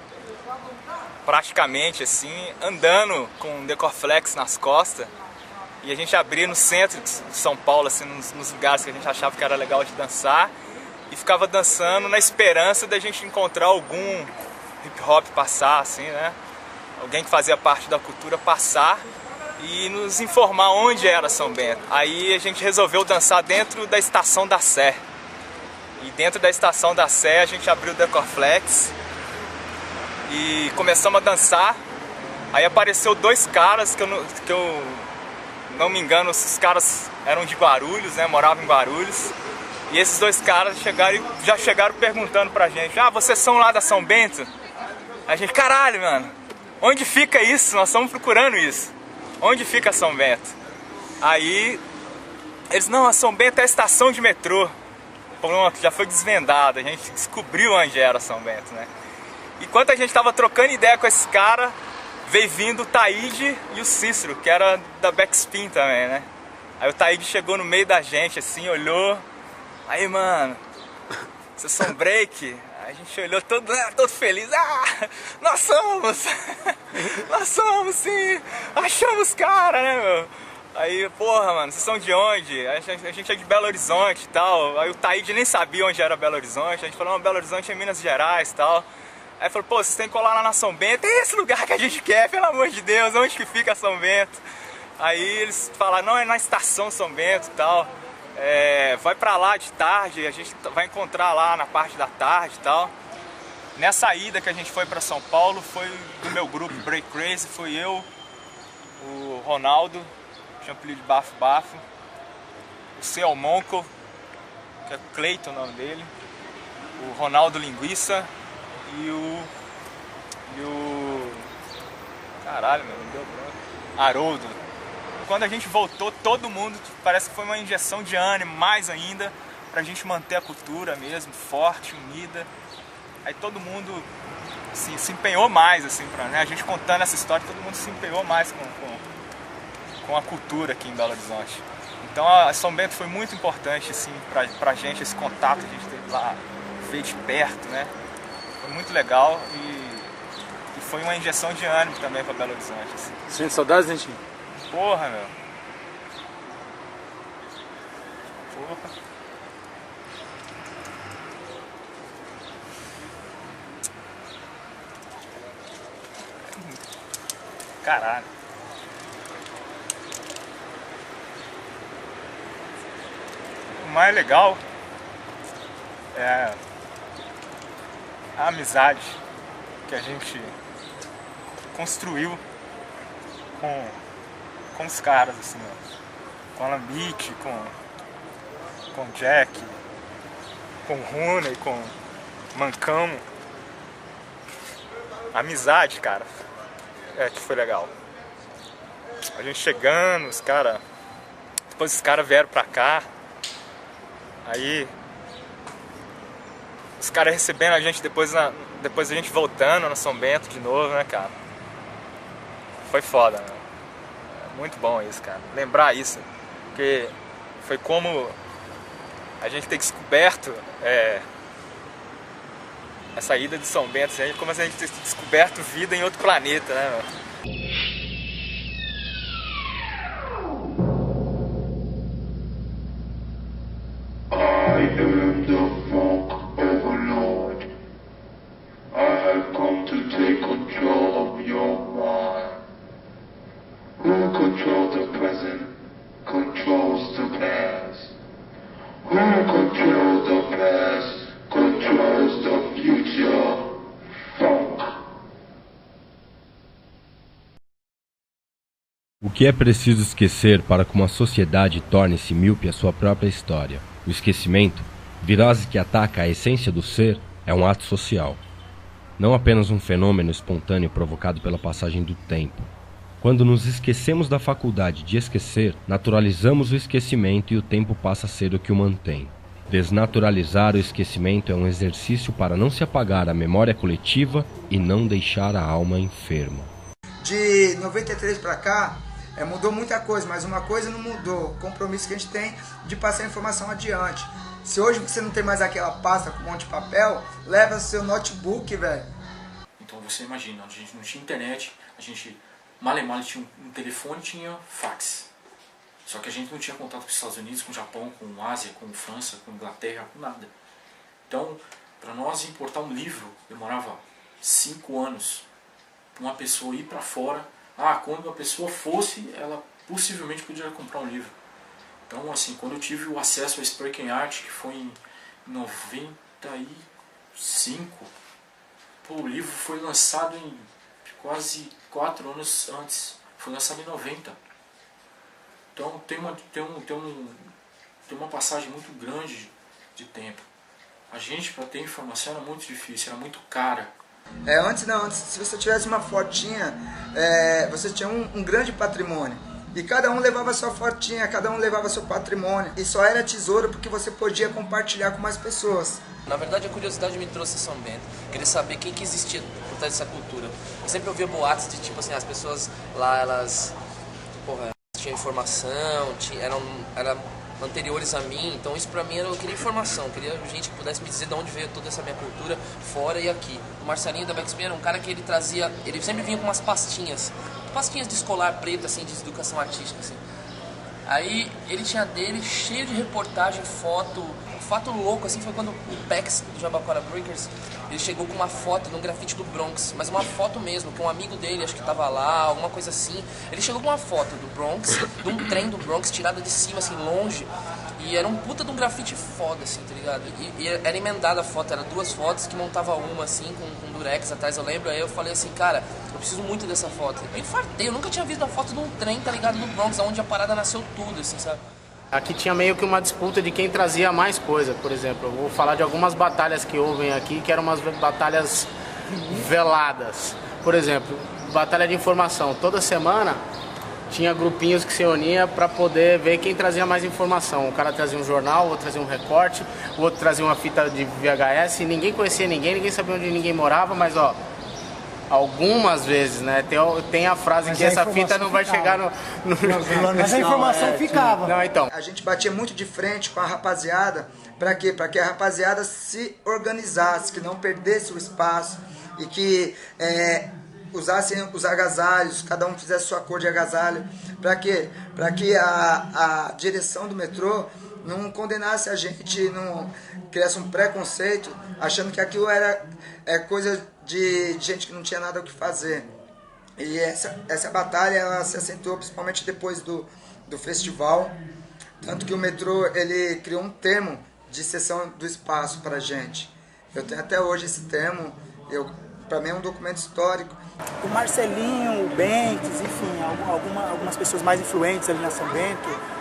praticamente assim, andando com um Decorflex nas costas, e a gente abria no centro de São Paulo, assim, nos lugares que a gente achava que era legal de dançar, e ficava dançando na esperança da gente encontrar algum hip hop passar, assim, né? Alguém que fazia parte da cultura passar e nos informar onde era São Bento. Aí a gente resolveu dançar dentro da Estação da Sé. E dentro da Estação da Sé a gente abriu o Decorflex e começamos a dançar. Aí apareceu dois caras que eu não me engano, esses caras eram de Guarulhos, né, moravam em Guarulhos. E esses dois caras já chegaram perguntando pra gente: ah, vocês são lá da São Bento? A gente, caralho, mano, onde fica isso? Nós estamos procurando isso. Onde fica São Bento? Aí eles, não, a São Bento é a estação de metrô. Pronto, já foi desvendado, a gente descobriu onde era São Bento, né? Enquanto a gente tava trocando ideia com esse cara, veio vindo o Taíde e o Cícero, que era da Backspin também, né? Aí o Taíde chegou no meio da gente, assim, olhou. Aí, mano, vocês são break? Aí a gente olhou todo feliz. Ah, nós somos! Nós somos, sim! Achamos cara, né, meu? Aí, porra, mano, vocês são de onde? A gente é de Belo Horizonte e tal. Aí o Taíde nem sabia onde era Belo Horizonte. A gente falou, não, Belo Horizonte é Minas Gerais e tal. Aí falou, pô, vocês têm que colar lá na São Bento. É esse lugar que a gente quer, pelo amor de Deus, onde que fica São Bento? Aí eles falaram, não, é na estação São Bento e tal. Vai pra lá de tarde, a gente vai encontrar lá na parte da tarde e tal. Nessa ida que a gente foi pra São Paulo, foi do meu grupo Break Crazy, foi eu, o Ronaldo, champion de Bafo Bafo, o Seu Monco, que é Cleiton o nome dele, o Ronaldo Linguiça e o caralho, meu, não deu branco, Haroldo. Quando a gente voltou, todo mundo, parece que foi uma injeção de ânimo, mais ainda, pra gente manter a cultura mesmo, forte, unida. Aí todo mundo assim, se empenhou mais, assim, né? A gente contando essa história, todo mundo se empenhou mais com a cultura aqui em Belo Horizonte. Então a São Bento foi muito importante assim, pra gente, esse contato que a gente teve lá, ver de perto, né? Foi muito legal e foi uma injeção de ânimo também para Belo Horizonte. Assim. Sente saudades, Dentinho? Porra, meu. Porra. Caralho. O mais legal é a amizade que a gente construiu com os caras, assim, ó. Com Alambique, com Jack, com Rooney, com Mancamo. Amizade, cara, que foi legal. A gente chegando, os caras... Depois os caras vieram pra cá. Aí... Os caras recebendo a gente depois a gente voltando na São Bento de novo, né, cara? Foi foda, né? Muito bom isso, cara. Lembrar isso. Porque foi como a gente ter descoberto essa ida de São Bento, assim, como a gente ter descoberto vida em outro planeta, né, meu? O que é preciso esquecer para que uma sociedade torne-se míope a sua própria história? O esquecimento, virose que ataca a essência do ser, é um ato social. Não apenas um fenômeno espontâneo provocado pela passagem do tempo. Quando nos esquecemos da faculdade de esquecer, naturalizamos o esquecimento e o tempo passa a ser o que o mantém. Desnaturalizar o esquecimento é um exercício para não se apagar a memória coletiva e não deixar a alma enferma. De 93 para cá, mudou muita coisa, mas uma coisa não mudou, o compromisso que a gente tem de passar a informação adiante. Se hoje você não tem mais aquela pasta com um monte de papel, leva seu notebook, velho. Então você imagina, a gente não tinha internet, a gente mal tinha um telefone, tinha fax. Só que a gente não tinha contato com os Estados Unidos, com o Japão, com a Ásia, com a França, com a Inglaterra, com nada. Então, para nós importar um livro, demorava 5 anos. Uma pessoa ir para fora, quando a pessoa fosse, ela possivelmente podia comprar um livro. Então, assim, quando eu tive o acesso ao Sprechen Art, que foi em 95, o livro foi lançado em quase 4 anos antes, foi lançado em 90. Então tem uma passagem muito grande de tempo. A gente, para ter informação, era muito difícil, era muito cara. Antes, se você tivesse uma fotinha, você tinha um grande patrimônio. E cada um levava sua fotinha, cada um levava seu patrimônio. E só era tesouro porque você podia compartilhar com mais pessoas. Na verdade, a curiosidade me trouxe a São Bento. Queria saber quem que existia por trás dessa cultura. Eu sempre ouvia boatos de tipo assim, as pessoas lá, elas tinham informação, eram anteriores a mim. Então isso pra mim eu queria informação, eu queria gente que pudesse me dizer de onde veio toda essa minha cultura, fora e aqui. O Marcelinho da Backspin era um cara que ele sempre vinha com umas pastinhas de escolar preta, assim, de educação artística, assim. Aí ele tinha dele cheio de reportagem, foto. Um fato louco, assim, foi quando o Pex do Jabaquara Breakers, ele chegou com uma foto de um grafite do Bronx, mas uma foto mesmo, que um amigo dele, acho que tava lá, alguma coisa assim. Ele chegou com uma foto do Bronx, de um trem do Bronx tirada de cima, assim, longe. E era um puta de um grafite foda, assim, tá ligado? E era emendada a foto, era 2 fotos que montava uma, assim, com durex atrás, eu lembro. Aí eu falei assim, cara, eu preciso muito dessa foto. Eu infartei, eu nunca tinha visto a foto de um trem, tá ligado, no Bronx, onde a parada nasceu tudo, assim, sabe? Aqui tinha meio que uma disputa de quem trazia mais coisa, por exemplo. Eu vou falar de algumas batalhas que houve aqui, que eram umas batalhas veladas. Por exemplo, batalha de informação. Toda semana tinha grupinhos que se uniam para poder ver quem trazia mais informação. O cara trazia um jornal, o outro trazia um recorte, o outro trazia uma fita de VHS. Ninguém conhecia ninguém sabia onde ninguém morava, mas Algumas vezes, né? Tem a frase que essa fita não vai chegar no Mas a informação ficava. Não, então. A gente batia muito de frente com a rapaziada, para quê? Para que a rapaziada se organizasse, que não perdesse o espaço e que usassem os agasalhos, cada um fizesse sua cor de agasalho. Para quê? Para que a direção do metrô não condenasse a gente, não criasse um preconceito, achando que aquilo era coisa de gente que não tinha nada o que fazer. E essa batalha ela se acentuou principalmente depois do festival, tanto que o metrô ele criou um termo de cessão do espaço para a gente. Eu tenho até hoje esse termo, para mim é um documento histórico. O Marcelinho, o Bentes, enfim, algumas pessoas mais influentes ali na São Bento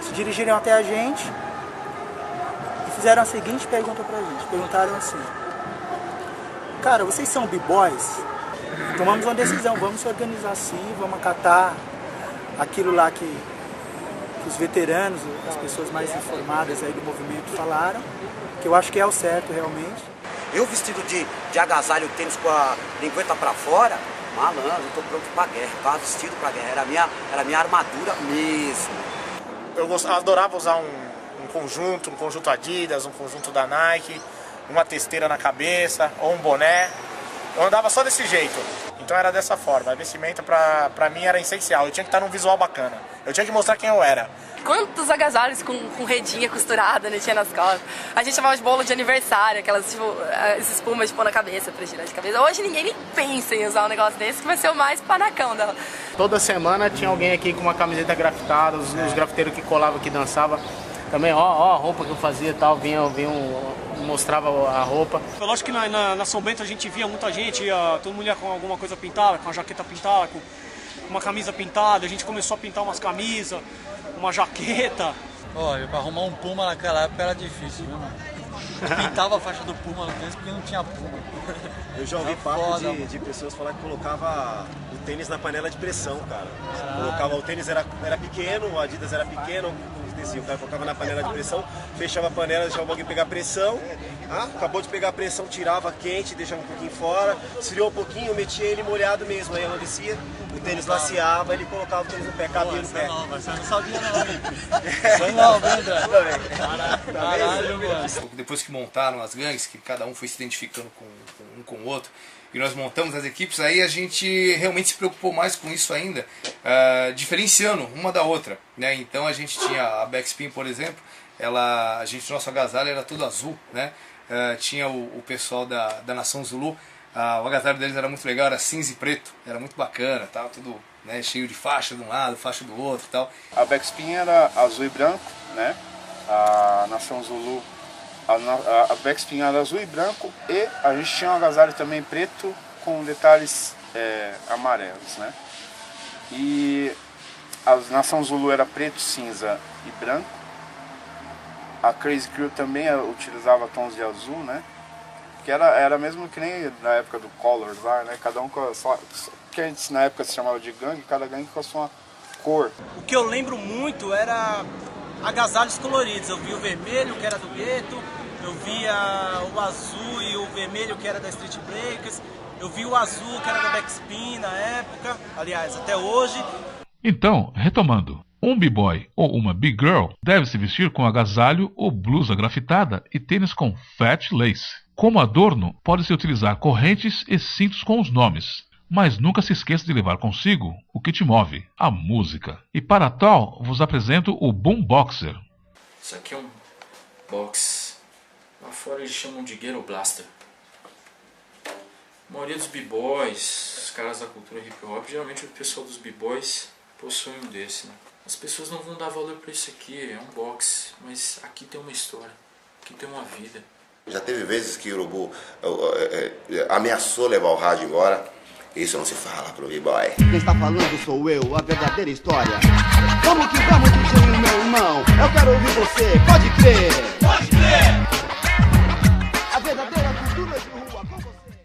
se dirigiram até a gente e fizeram a seguinte pergunta pra gente. Perguntaram assim: cara, vocês são b-boys? Tomamos uma decisão, vamos se organizar assim, vamos acatar aquilo lá que os veteranos, as pessoas mais informadas aí do movimento falaram, que eu acho que é o certo realmente. Eu vestido de agasalho, tênis com a lingueta pra fora, malandro, eu tô pronto pra guerra, eu tava vestido pra guerra, era minha armadura mesmo. Eu adorava usar um conjunto Adidas, um conjunto da Nike, uma testeira na cabeça ou um boné. Eu andava só desse jeito, então era dessa forma. A vestimenta pra mim era essencial, eu tinha que estar num visual bacana, eu tinha que mostrar quem eu era. Quantos agasalhos com redinha costurada, né, tinha nas costas. A gente chamava de bolo de aniversário, aquelas tipo, as espumas de pôr na cabeça, pra girar de cabeça. Hoje ninguém nem pensa em usar um negócio desse, que vai ser o mais panacão dela. Toda semana tinha alguém aqui com uma camiseta grafitada, os grafiteiros que colavam, que dançavam. Também, ó a roupa que eu fazia e tal, mostrava a roupa. Eu acho que na São Bento a gente via muita gente, todo mundo ia com alguma coisa pintada, com uma jaqueta pintada, com uma camisa pintada, a gente começou a pintar umas camisas, uma jaqueta. Olha, pra arrumar um Puma naquela época era difícil, viu, mano? Eu pintava a faixa do Puma no tênis porque não tinha Puma. Eu já ouvi papo de pessoas falar que colocava o tênis na panela de pressão, cara. Colocava o tênis era pequeno, o Adidas era pequeno, o cara colocava na panela de pressão, fechava a panela, deixava o bagulho pegar pressão. Acabou de pegar a pressão, tirava quente, deixava um pouquinho fora, esfriou um pouquinho, metia ele molhado mesmo. Aí ela descia, o tênis laceava, ele colocava o tênis no pé, cabia no pé. Você não sabia não, hein? Você não, André? Caralho, mano. Depois que montaram as gangues, que cada um foi se identificando com o outro, e nós montamos as equipes, aí a gente realmente se preocupou mais com isso ainda, diferenciando uma da outra, né? Então a gente tinha a Backspin, por exemplo, nosso agasalho era tudo azul, né? Tinha o pessoal da Nação Zulu, o agasalho deles era muito legal, era cinza e preto, era muito bacana, tal, tudo, né, cheio de faixa de um lado, faixa do outro e tal. A Backspin era azul e branco, né? A Nação Zulu, a Backspin era azul e branco, e a gente tinha um agasalho também preto com detalhes amarelos, né? E a Nação Zulu era preto, cinza e branco. A Crazy Crew também utilizava tons de azul, né? Que era mesmo que nem na época do Colors lá, né? Cada um com a sua... que antes na época se chamava de gangue, cada gangue com a sua cor. O que eu lembro muito era agasalhos coloridos. Eu vi o vermelho, que era do gueto, eu via o azul e o vermelho, que era da Street Breakers, eu vi o azul, que era da Backspin na época, aliás, até hoje. Então, retomando. Um b-boy ou uma b-girl deve se vestir com agasalho ou blusa grafitada e tênis com fat lace. Como adorno, pode-se utilizar correntes e cintos com os nomes. Mas nunca se esqueça de levar consigo o que te move, a música. E para tal, vos apresento o Boomboxer. Isso aqui é um box. Lá fora eles chamam de Ghetto Blaster. A maioria dos b-boys, os caras da cultura hip-hop, geralmente o pessoal dos b-boys possui um desse, né? As pessoas não vão dar valor pra isso aqui, é um box, mas aqui tem uma história, aqui tem uma vida. Já teve vezes que o Urubu ameaçou levar o rádio embora. Isso não se fala pro b-boy. Quem está falando sou eu, a verdadeira história. Vamos que vamos, DJ, meu irmão. Eu quero ouvir você, pode crer. Pode crer. A verdadeira cultura de rua com você.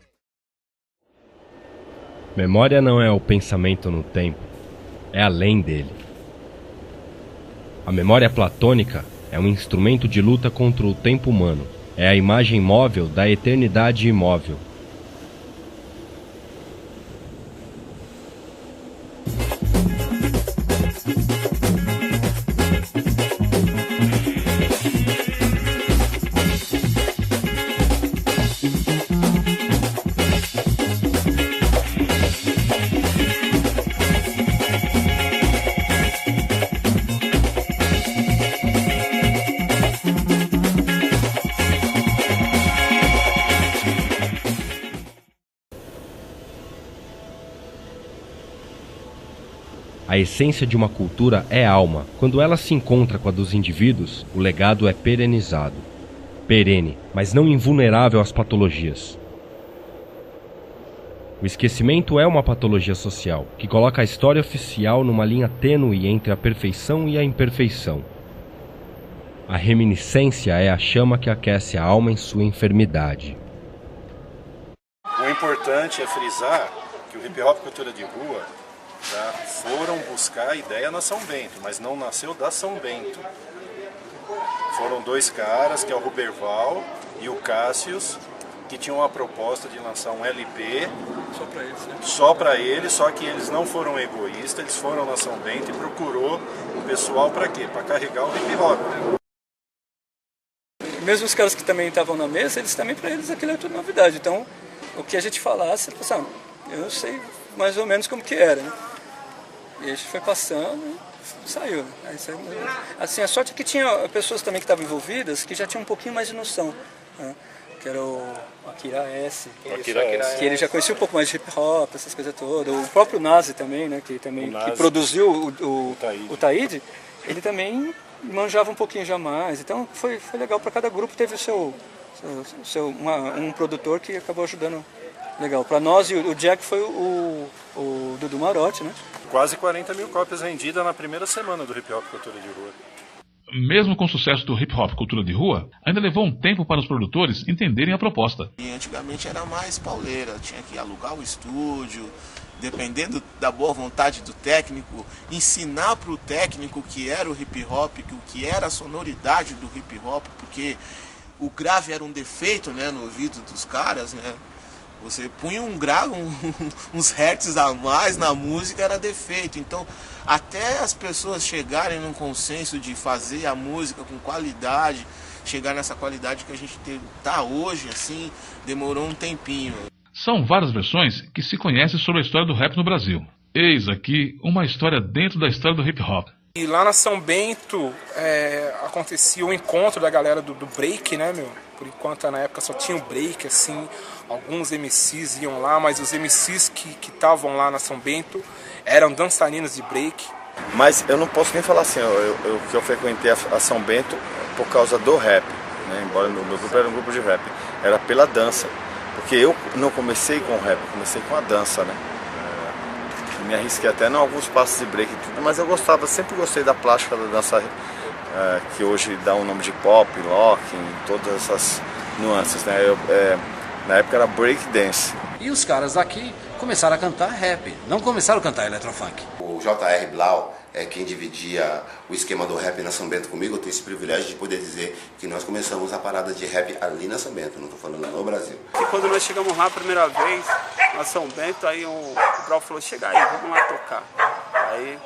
Memória não é o pensamento no tempo, é além dele. A memória platônica é um instrumento de luta contra o tempo humano. É a imagem móvel da eternidade imóvel. A essência de uma cultura é alma. Quando ela se encontra com a dos indivíduos, o legado é perenizado. Perene, mas não invulnerável às patologias. O esquecimento é uma patologia social, que coloca a história oficial numa linha tênue entre a perfeição e a imperfeição. A reminiscência é a chama que aquece a alma em sua enfermidade. O importante é frisar que o hip hop cultura de rua foram buscar a ideia na São Bento, mas não nasceu da São Bento. Foram dois caras, que é o Ruberval e o Cássius, que tinham a proposta de lançar um LP Só pra eles, né? só para eles, só que eles não foram egoístas, eles foram na São Bento e procurou o pessoal para quê? Para carregar o hip hop. Mesmo os caras que também estavam na mesa, eles também, para eles, aquilo é tudo novidade. Então, o que a gente falasse, eu sei mais ou menos como que era, né? E a gente foi passando e saiu. Aí saiu. Assim, a sorte é que tinha pessoas também que estavam envolvidas que já tinham um pouquinho mais de noção, né? Que era o Akira S, que ele já conhecia um pouco mais de hip hop, essas coisas todas. O próprio Nazi também, né? Que produziu o Taíde, ele também manjava um pouquinho já mais. Então foi legal, para cada grupo teve um produtor que acabou ajudando. Legal, para nós e o Jack foi o Dudu Marotti, né? Quase 40 mil cópias vendidas na primeira semana do hip hop cultura de rua. Mesmo com o sucesso do hip hop cultura de rua, ainda levou um tempo para os produtores entenderem a proposta. E antigamente era mais pauleira, tinha que alugar o estúdio, dependendo da boa vontade do técnico, ensinar para o técnico o que era o hip hop, o que era a sonoridade do hip hop, porque o grave era um defeito, né, no ouvido dos caras, né? Você punha um grave, uns hertz a mais na música, era defeito. Então, até as pessoas chegarem num consenso de fazer a música com qualidade, chegar nessa qualidade que a gente tá hoje, assim, demorou um tempinho. São várias versões que se conhecem sobre a história do rap no Brasil. Eis aqui uma história dentro da história do hip hop. E lá na São Bento acontecia o encontro da galera do break, né, meu? Por enquanto, na época, só tinha o break, assim, alguns MCs iam lá, mas os MCs que estavam lá na São Bento eram dançarinos de break. Mas eu não posso nem falar assim, que eu frequentei a São Bento por causa do rap, né? Embora meu grupo era um grupo de rap, era pela dança. Porque eu não comecei com rap, eu comecei com a dança, né? Me arrisquei até em alguns passos de break e tudo, mas eu sempre gostei da plástica da dança, que hoje dá um nome de pop, locking, todas essas nuances, né? Na época era break dance. E os caras daqui começaram a cantar rap, não começaram a cantar eletrofunk. O J.R. Blau é quem dividia o esquema do rap na São Bento comigo. Eu tenho esse privilégio de poder dizer que nós começamos a parada de rap ali na São Bento, não estou falando no Brasil. E quando nós chegamos lá a primeira vez, na São Bento, aí o Brau falou, chega aí, vamos lá tocar. Aí,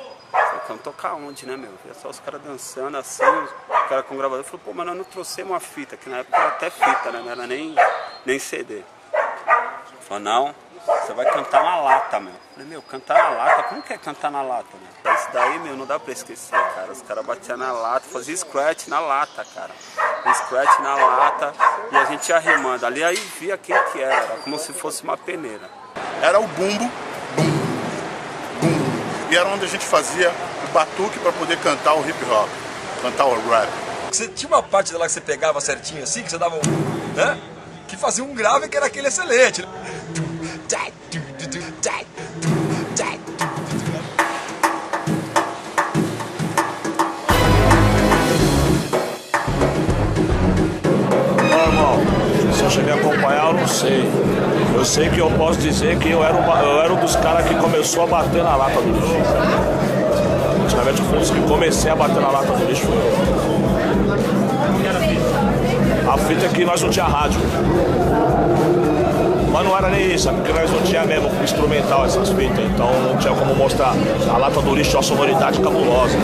vamos tocar onde, né, meu? E só os caras dançando assim, o cara com o gravador falou, pô, mas nós não trouxemos uma fita, que na época era até fita, né, não era nem CD. Falou, não, você vai cantar na lata, meu. Eu falei, meu, cantar na lata? Como que é cantar na lata, meu? Isso daí, meu, não dá pra esquecer, cara. Os caras batiam na lata, faziam scratch na lata, cara. Scratch na lata e a gente ia rimando. Ali aí via quem que era como se fosse uma peneira. Era o bumbo, bum, bum. E era onde a gente fazia o batuque pra poder cantar o hip hop, cantar o rap. Você tinha uma parte lá que você pegava certinho assim, que você dava um, né? Que fazia um grave que era aquele excelente. Irmão, se eu cheguei a acompanhar, eu não sei. Eu sei que eu posso dizer que eu era um dos caras que começou a bater na lata do lixo. Praticamente foi os que comecei a bater na lata do lixo. A fita é que nós não tinha rádio. Mas não era nem isso, é porque nós não tinha mesmo instrumental essas fitas, então não tinha como mostrar. A lata do lixo tinha uma sonoridade cabulosa.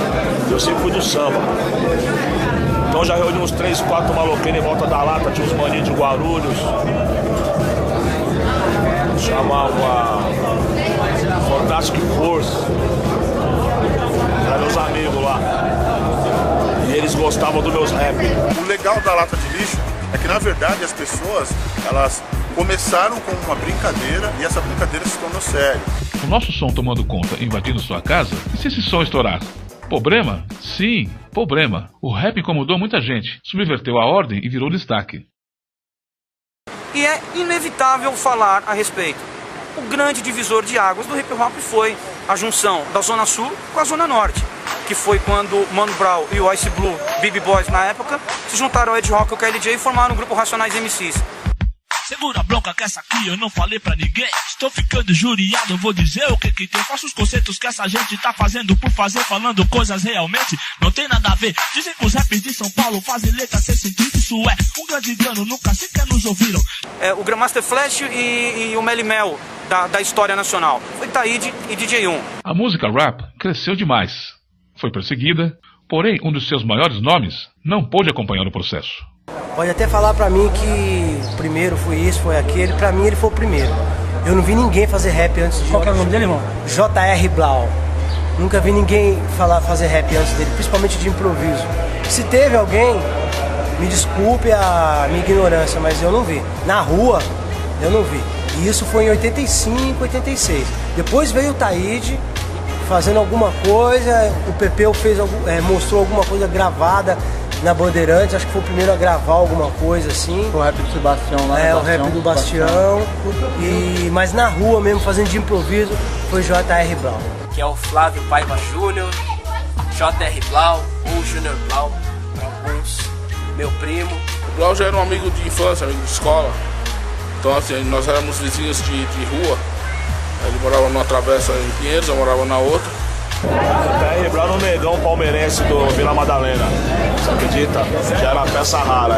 Eu sempre fui do samba. Então já reuni uns 3, 4 maloqueiros em volta da lata, tinha uns maninhos de Guarulhos. Chamava Fantastic Force. Eram meus amigos lá. E eles gostavam dos meus rap. O legal da lata de lixo é que, na verdade, as pessoas, elas começaram com uma brincadeira e essa brincadeira se tornou séria. O nosso som tomando conta, invadindo sua casa? E se esse som estourar? Problema? Sim, problema. O rap incomodou muita gente, subverteu a ordem e virou destaque. E é inevitável falar a respeito. O grande divisor de águas do hip hop foi a junção da Zona Sul com a Zona Norte, que foi quando Mano Brown e o Ice Blue, BB Boys na época, se juntaram ao Ed Rock e o KLJ e formaram o grupo Racionais MCs. Segura a bronca que essa aqui eu não falei pra ninguém. Estou ficando injuriado, vou dizer o que tem. Faço os conceitos que essa gente tá fazendo por fazer, falando coisas realmente não tem nada a ver. Dizem que os rappers de São Paulo fazem letras sem sentido. Isso é um grande engano, nunca sequer nos ouviram. O Grandmaster Flash e o Melle Mel da história nacional. Foi Taíde e DJ1. A música rap cresceu demais. Foi perseguida, porém um dos seus maiores nomes não pôde acompanhar o processo. Pode até falar pra mim que o primeiro foi isso, foi aquele. Pra mim ele foi o primeiro. Eu não vi ninguém fazer rap antes de... Qual que é o nome dele, irmão? J.R. Blau. Nunca vi ninguém fazer rap antes dele, principalmente de improviso. Se teve alguém, me desculpe a minha ignorância, mas eu não vi. Na rua, eu não vi. E isso foi em 85, 86. Depois veio o Taíde fazendo alguma coisa, o Pepeu mostrou alguma coisa gravada na Bandeirantes, acho que foi o primeiro a gravar alguma coisa assim. O rap do Sebastião lá. O rap do Bastião. Mas na rua mesmo, fazendo de improviso, foi J.R. Blau. Que é o Flávio Paiva Júnior, J.R. Blau, ou Júnior Blau, alguns, meu primo. O Blau já era um amigo de infância, amigo de escola. Então assim, nós éramos vizinhos de rua. Ele morava numa travessa em Pinheiros, eu morava na outra. J.R. Blau no negão palmeirense do Vila Madalena. Você acredita? Já era peça rara,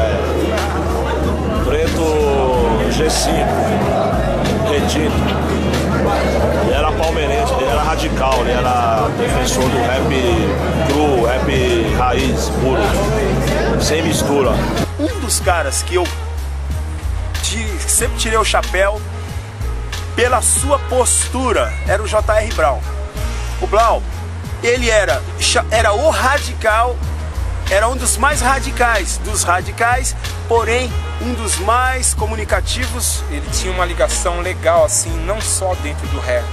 Preto G5, retinto. Ele era palmeirense, ele era radical, ele era defensor do rap cru, rap raiz, puro, sem mistura. Um dos caras que eu sempre tirei o chapéu pela sua postura era o J.R. Blau. O Blau, ele era o radical, era um dos mais radicais dos radicais, porém um dos mais comunicativos. Ele tinha uma ligação legal, assim, não só dentro do rap.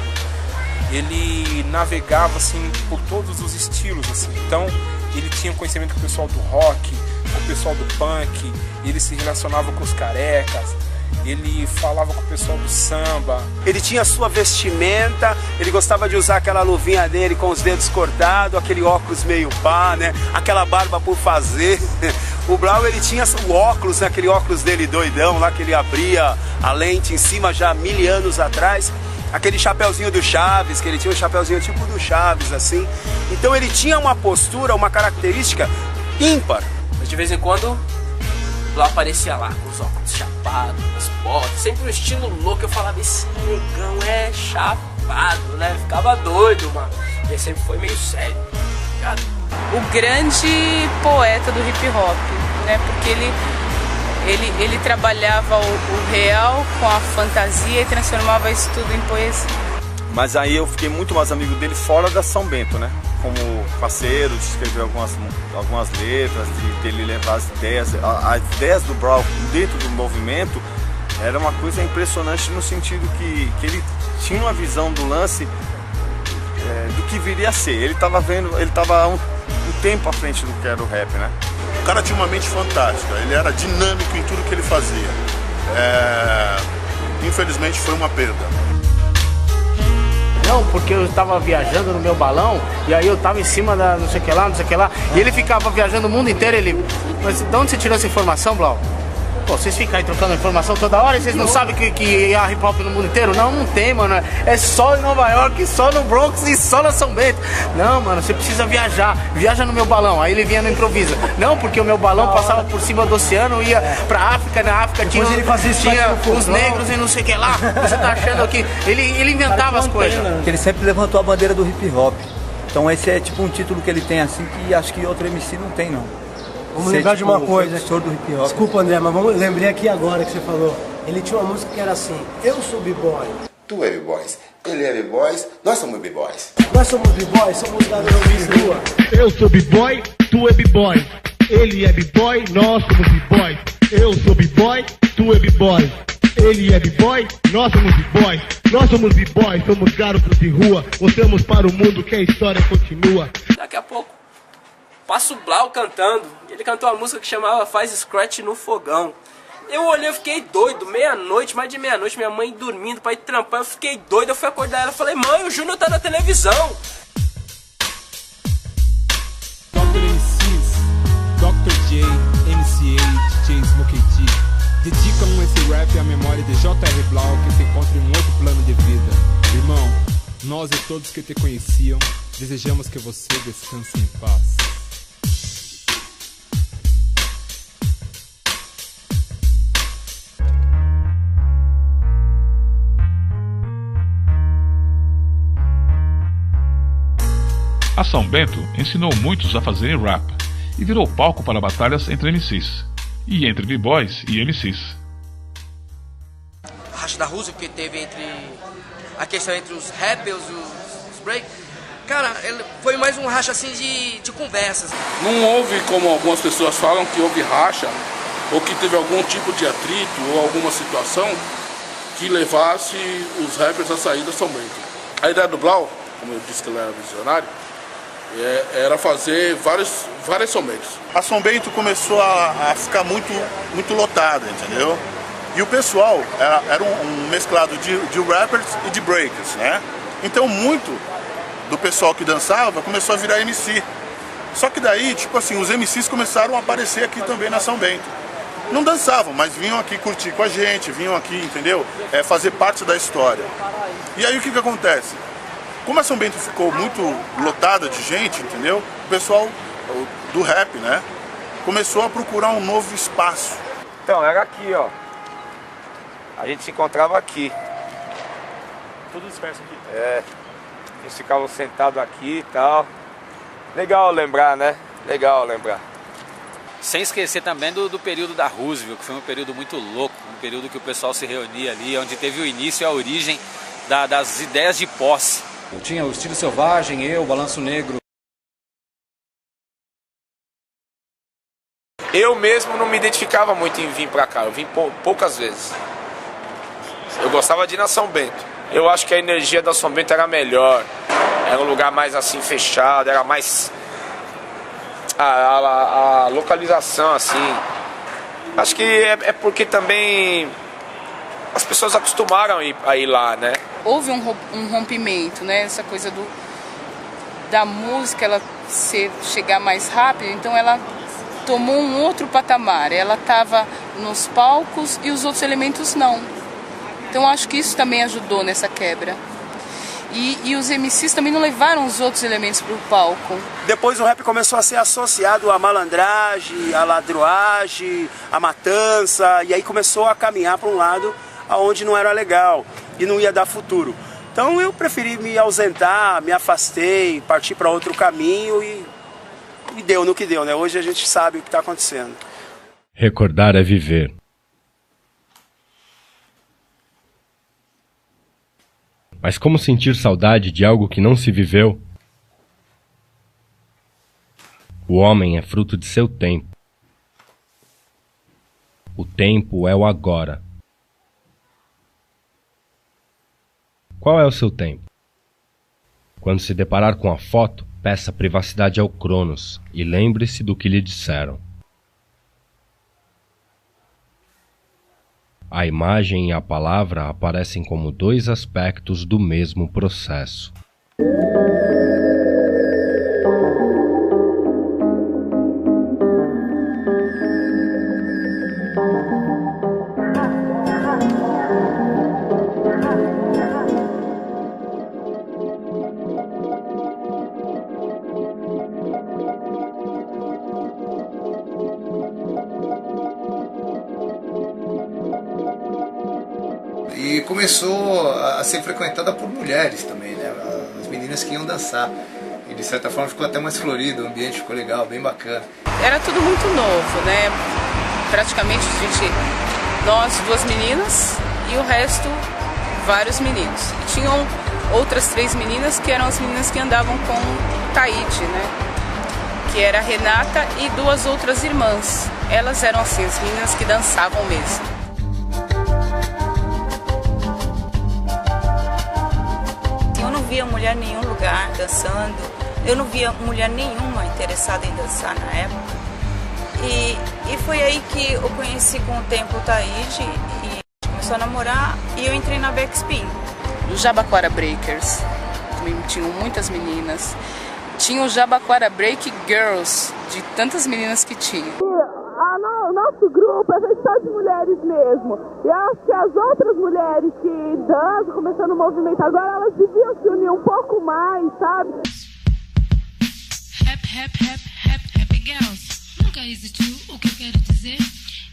Ele navegava, assim, por todos os estilos, assim. Então, ele tinha conhecimento com o pessoal do rock, com o pessoal do punk, ele se relacionava com os carecas, ele falava com o pessoal do samba. Ele tinha a sua vestimenta, ele gostava de usar aquela luvinha dele com os dedos cortados, aquele óculos meio pá, né? Aquela barba por fazer. O Blau, ele tinha o óculos, né? Aquele óculos dele doidão lá, que ele abria a lente em cima já há 1000 anos atrás. Aquele chapeuzinho do Chaves, que ele tinha um chapeuzinho tipo do Chaves, assim. Então ele tinha uma postura, uma característica ímpar. Mas de vez em quando, Blau aparecia lá, com os óculos chapados, as botas, sempre um estilo louco. Eu falava, esse negão é chapado, né? Ficava doido, mano. Ele sempre foi meio sério, ligado? O grande poeta do hip hop, né? Porque ele trabalhava o real com a fantasia e transformava isso tudo em poesia. Mas aí eu fiquei muito mais amigo dele fora da São Bento, né? Como parceiro, de escrever algumas letras, dele levar as ideias do Blau dentro do movimento. Era uma coisa impressionante no sentido que ele tinha uma visão do lance do que viria a ser. Ele estava um tempo à frente do que era o rap, né? O cara tinha uma mente fantástica, ele era dinâmico em tudo que ele fazia. Infelizmente foi uma perda. Não, porque eu estava viajando no meu balão e aí eu estava em cima da não sei o que lá, e ele ficava viajando o mundo inteiro. Mas de onde você tirou essa informação, Blau? Pô, vocês ficam aí trocando informação toda hora e vocês não sabem que há hip hop no mundo inteiro? Não tem, mano. É só em Nova York, só no Bronx e só na São Bento. Não, mano, você precisa viajar. Viaja no meu balão. Aí ele vinha no improviso. Não, porque o meu balão passava por cima do oceano, ia pra África. Na África tinha os negros e não sei o que lá. Você tá achando que ele inventava as coisas. Ele sempre levantou a bandeira do hip hop. Então esse é tipo um título que ele tem assim que acho que outro MC não tem, não. Vamos lembrar de uma coisa. Desculpa, André, mas lembrei aqui agora que você falou. Ele tinha uma música que era assim: eu sou b-boy. Tu é b-boys, ele é b-boys, nós somos b-boys. Nós somos b-boys, somos da rua. Eu sou b-boy, tu é b-boy. Ele é b-boy, nós somos b-boy. Eu sou b-boy, tu é b-boy. Ele é b-boy, nós somos b-boys. Nós somos b-boys, somos garotos de rua. Mostramos para o mundo que a história continua. Daqui a pouco, passa o Blau cantando. Ele cantou uma música que chamava Faz Scratch no Fogão. Eu olhei, eu fiquei doido, meia-noite, mais de meia-noite, minha mãe dormindo pra ir trampar, eu fiquei doido, eu fui acordar ela, falei, mãe, o Júnior tá na televisão. Dr. MCs, Dr. J, MCA, DJ Smokey D, dedicam esse rap à memória de J.R. Blau, que se encontra em um outro plano de vida. Irmão, nós e todos que te conheciam, desejamos que você descanse em paz. A São Bento ensinou muitos a fazerem rap e virou palco para batalhas entre MCs, e entre b-boys e MCs. A racha da Rússia que teve entre a questão entre os rappers e os break, cara, foi mais um racha assim de conversas. Não houve, como algumas pessoas falam, que houve racha ou que teve algum tipo de atrito ou alguma situação que levasse os rappers a sair da São Bento. A ideia do Blau, como eu disse que ele era visionário, era fazer várias São Bentos. A São Bento começou a ficar muito lotada, entendeu? E o pessoal era um mesclado de rappers e de breakers, né? Então muito do pessoal que dançava começou a virar MC. Só que daí, tipo assim, os MCs começaram a aparecer aqui também na São Bento. Não dançavam, mas vinham aqui curtir com a gente, vinham aqui, entendeu? Fazer parte da história. E aí o que acontece? Como a São Bento ficou muito lotada de gente, entendeu? O pessoal do rap, né? Começou a procurar um novo espaço. Então, era aqui, ó. A gente se encontrava aqui. Tudo disperso aqui. A gente ficava sentado aqui e tal. Legal lembrar, né? Legal lembrar. Sem esquecer também do período da Roosevelt, que foi um período muito louco, um período que o pessoal se reunia ali, onde teve o início e a origem das ideias de posse. Eu tinha o Estilo Selvagem, o Balanço Negro. Eu mesmo não me identificava muito em vir pra cá, eu vim poucas vezes. Eu gostava de ir na São Bento. Eu acho que a energia da São Bento era melhor. Era um lugar mais assim fechado, era mais... A localização assim. Acho que é porque também as pessoas acostumaram a ir lá, né? Houve um rompimento, né? Essa coisa da música, ela chegar mais rápido, então ela tomou um outro patamar. Ela estava nos palcos e os outros elementos não. Então acho que isso também ajudou nessa quebra. E os MCs também não levaram os outros elementos para o palco. Depois o rap começou a ser associado à malandragem, à ladroagem, à matança, e aí começou a caminhar para um lado aonde não era legal e não ia dar futuro. Então eu preferi me ausentar, me afastei, partir para outro caminho e deu no que deu, né? Hoje a gente sabe o que está acontecendo. Recordar é viver. Mas como sentir saudade de algo que não se viveu? O homem é fruto de seu tempo. O tempo é o agora. Qual é o seu tempo? Quando se deparar com a foto, peça privacidade ao Cronos e lembre-se do que lhe disseram. A imagem e a palavra aparecem como dois aspectos do mesmo processo. E começou a ser frequentada por mulheres também, né? As meninas que iam dançar. E de certa forma ficou até mais florido, o ambiente ficou legal, bem bacana. Era tudo muito novo, né? Praticamente nós duas meninas e o resto vários meninos. E tinham outras 3 meninas que eram as meninas que andavam com o Taíde, né? Que era a Renata e 2 outras irmãs. Elas eram assim, as meninas que dançavam mesmo. via mulher em nenhum lugar dançando, eu não via mulher nenhuma interessada em dançar na época. E foi aí que eu conheci com o tempo o Taíde e começou a namorar e eu entrei na Backspin. Os Jabaquara Breakers, também tinham muitas meninas. Tinha o Jabaquara Break Girls, de tantas meninas que tinha. O nosso grupo é feito só de mulheres mesmo. E acho que as outras mulheres que dançam, começando o movimento agora, elas deviam se unir um pouco mais, sabe? Happy Girls. Nunca existiu o que eu quero dizer.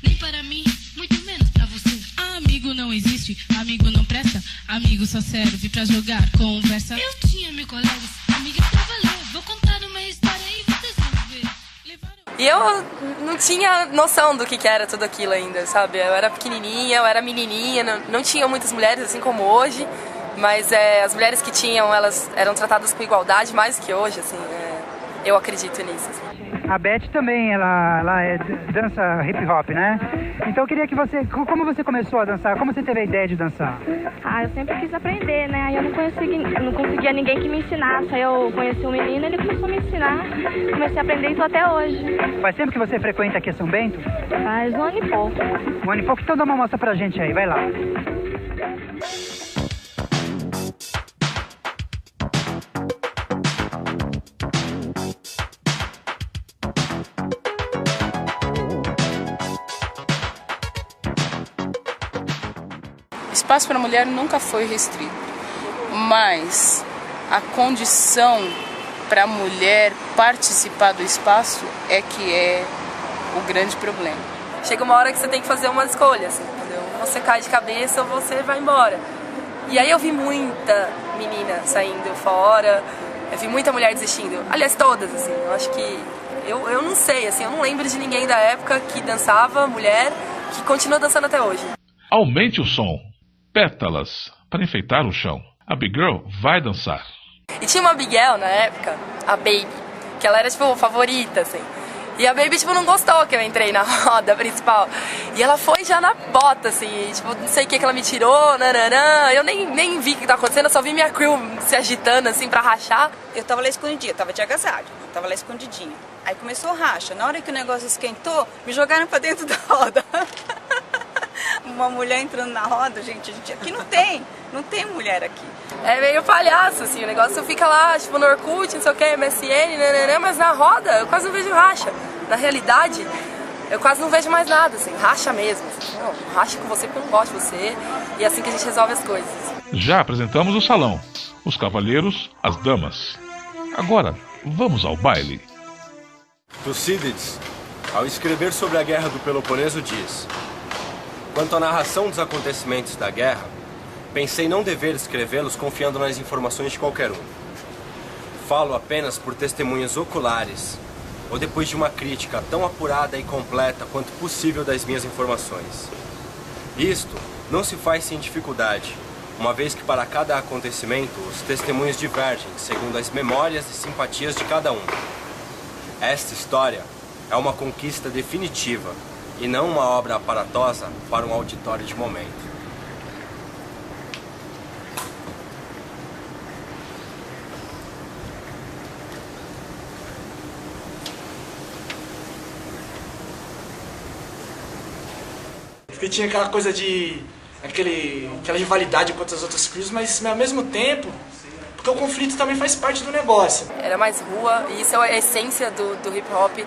Nem para mim, muito menos para você. Amigo não existe, amigo não presta. Amigo só serve pra jogar conversa. Eu tinha mil colegas, amigas pra valer. Vou contar uma história e vocês vão ver. E eu não tinha noção do que era tudo aquilo ainda, sabe? Eu era pequenininha, eu era menininha, não tinha muitas mulheres assim como hoje, mas as mulheres que tinham, elas eram tratadas com igualdade mais que hoje, assim, eu acredito nisso. Assim. A Beth também, ela dança hip hop, né? Então eu queria que você, como você começou a dançar? Como você teve a ideia de dançar? Eu sempre quis aprender, né? Aí eu não conseguia ninguém que me ensinasse. Aí eu conheci um menino, ele começou a me ensinar. Comecei a aprender e tô até hoje. Faz tempo que você frequenta aqui a São Bento? Faz 1 ano e pouco. 1 ano e pouco? Então dá uma mostra pra gente aí, vai lá. Espaço para a mulher nunca foi restrito, mas a condição para a mulher participar do espaço é que é o grande problema. Chega uma hora que você tem que fazer uma escolha, assim, entendeu? Você cai de cabeça ou você vai embora. E aí eu vi muita menina saindo fora, eu vi muita mulher desistindo. Aliás, todas, assim, eu acho que... Eu não sei, assim, eu não lembro de ninguém da época que dançava, mulher, que continua dançando até hoje. Aumente o som. Pétalas para enfeitar o chão. A Big Girl vai dançar. E tinha uma Big Girl na época, a Baby, que ela era tipo favorita, assim. E a Baby, tipo, não gostou que eu entrei na roda principal. E ela foi já na bota, assim, e, tipo, não sei o que ela me tirou, nananã. Eu nem vi o que tá acontecendo, eu só vi minha crew se agitando, assim, pra rachar. Eu tava lá escondidinha, tava de agasalho, tava lá escondidinha. Aí começou o racha. Na hora que o negócio esquentou, me jogaram pra dentro da roda. Uma mulher entrando na roda, gente, aqui não tem mulher aqui. É meio palhaço, assim, o negócio fica lá, tipo, no Orkut, não sei o que, MSN, nananã, mas na roda eu quase não vejo racha. Na realidade, eu quase não vejo mais nada, assim, racha mesmo. Assim, não, racha com você porque eu não gosto de você, e é assim que a gente resolve as coisas. Já apresentamos o salão, os cavalheiros, as damas. Agora, vamos ao baile. Tucídides, ao escrever sobre a guerra do Peloponeso, diz: quanto à narração dos acontecimentos da guerra, pensei não dever escrevê-los confiando nas informações de qualquer um. Falo apenas por testemunhas oculares, ou depois de uma crítica tão apurada e completa quanto possível das minhas informações. Isto não se faz sem dificuldade, uma vez que para cada acontecimento os testemunhos divergem segundo as memórias e simpatias de cada um. Esta história é uma conquista definitiva, e não uma obra aparatosa para um auditório de momento. Porque tinha aquela coisa de... aquela rivalidade com as outras crews, mas ao mesmo tempo, porque o conflito também faz parte do negócio. Era mais rua, e isso é a essência do hip hop,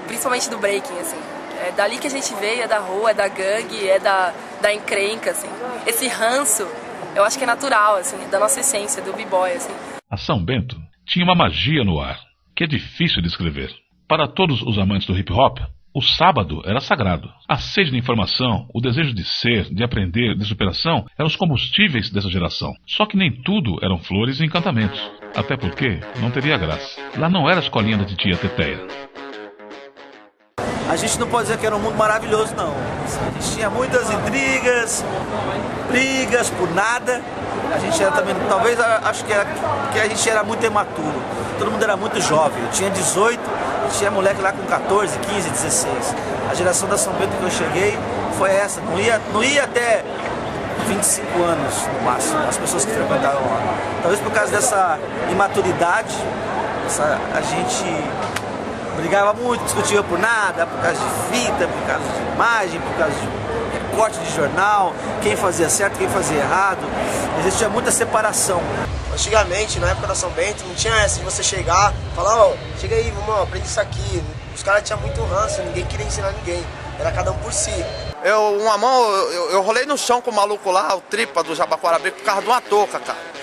principalmente do breaking, assim. É dali que a gente veio, é da rua, é da gangue, é da encrenca, assim. Esse ranço, eu acho que é natural, assim, da nossa essência, do b-boy, assim. A São Bento tinha uma magia no ar, que é difícil de descrever. Para todos os amantes do hip hop, o sábado era sagrado. A sede de informação, o desejo de ser, de aprender, de superação, eram os combustíveis dessa geração. Só que nem tudo eram flores e encantamentos. Até porque não teria graça. Lá não era a escolinha da titia Teteia. A gente não pode dizer que era um mundo maravilhoso, não. A gente tinha muitas intrigas, brigas por nada. A gente era também, talvez, acho que a gente era muito imaturo. Todo mundo era muito jovem. Eu tinha 18, tinha moleque lá com 14, 15, 16. A geração da São Bento que eu cheguei foi essa. Não ia até 25 anos no máximo, as pessoas que frequentaram lá. Talvez por causa dessa imaturidade, a gente brigava muito, discutia por nada, por causa de fita, por causa de imagem, por causa de recorte de jornal, quem fazia certo, quem fazia errado. Existia muita separação. Antigamente, na época da São Bento, não tinha essa de você chegar e falar, ó, chega aí, vamos, aprende isso aqui. Os caras tinham muito ranço, ninguém queria ensinar ninguém, era cada um por si. Eu rolei no chão com o maluco lá, o tripa do Jabaquara por causa de uma touca, cara.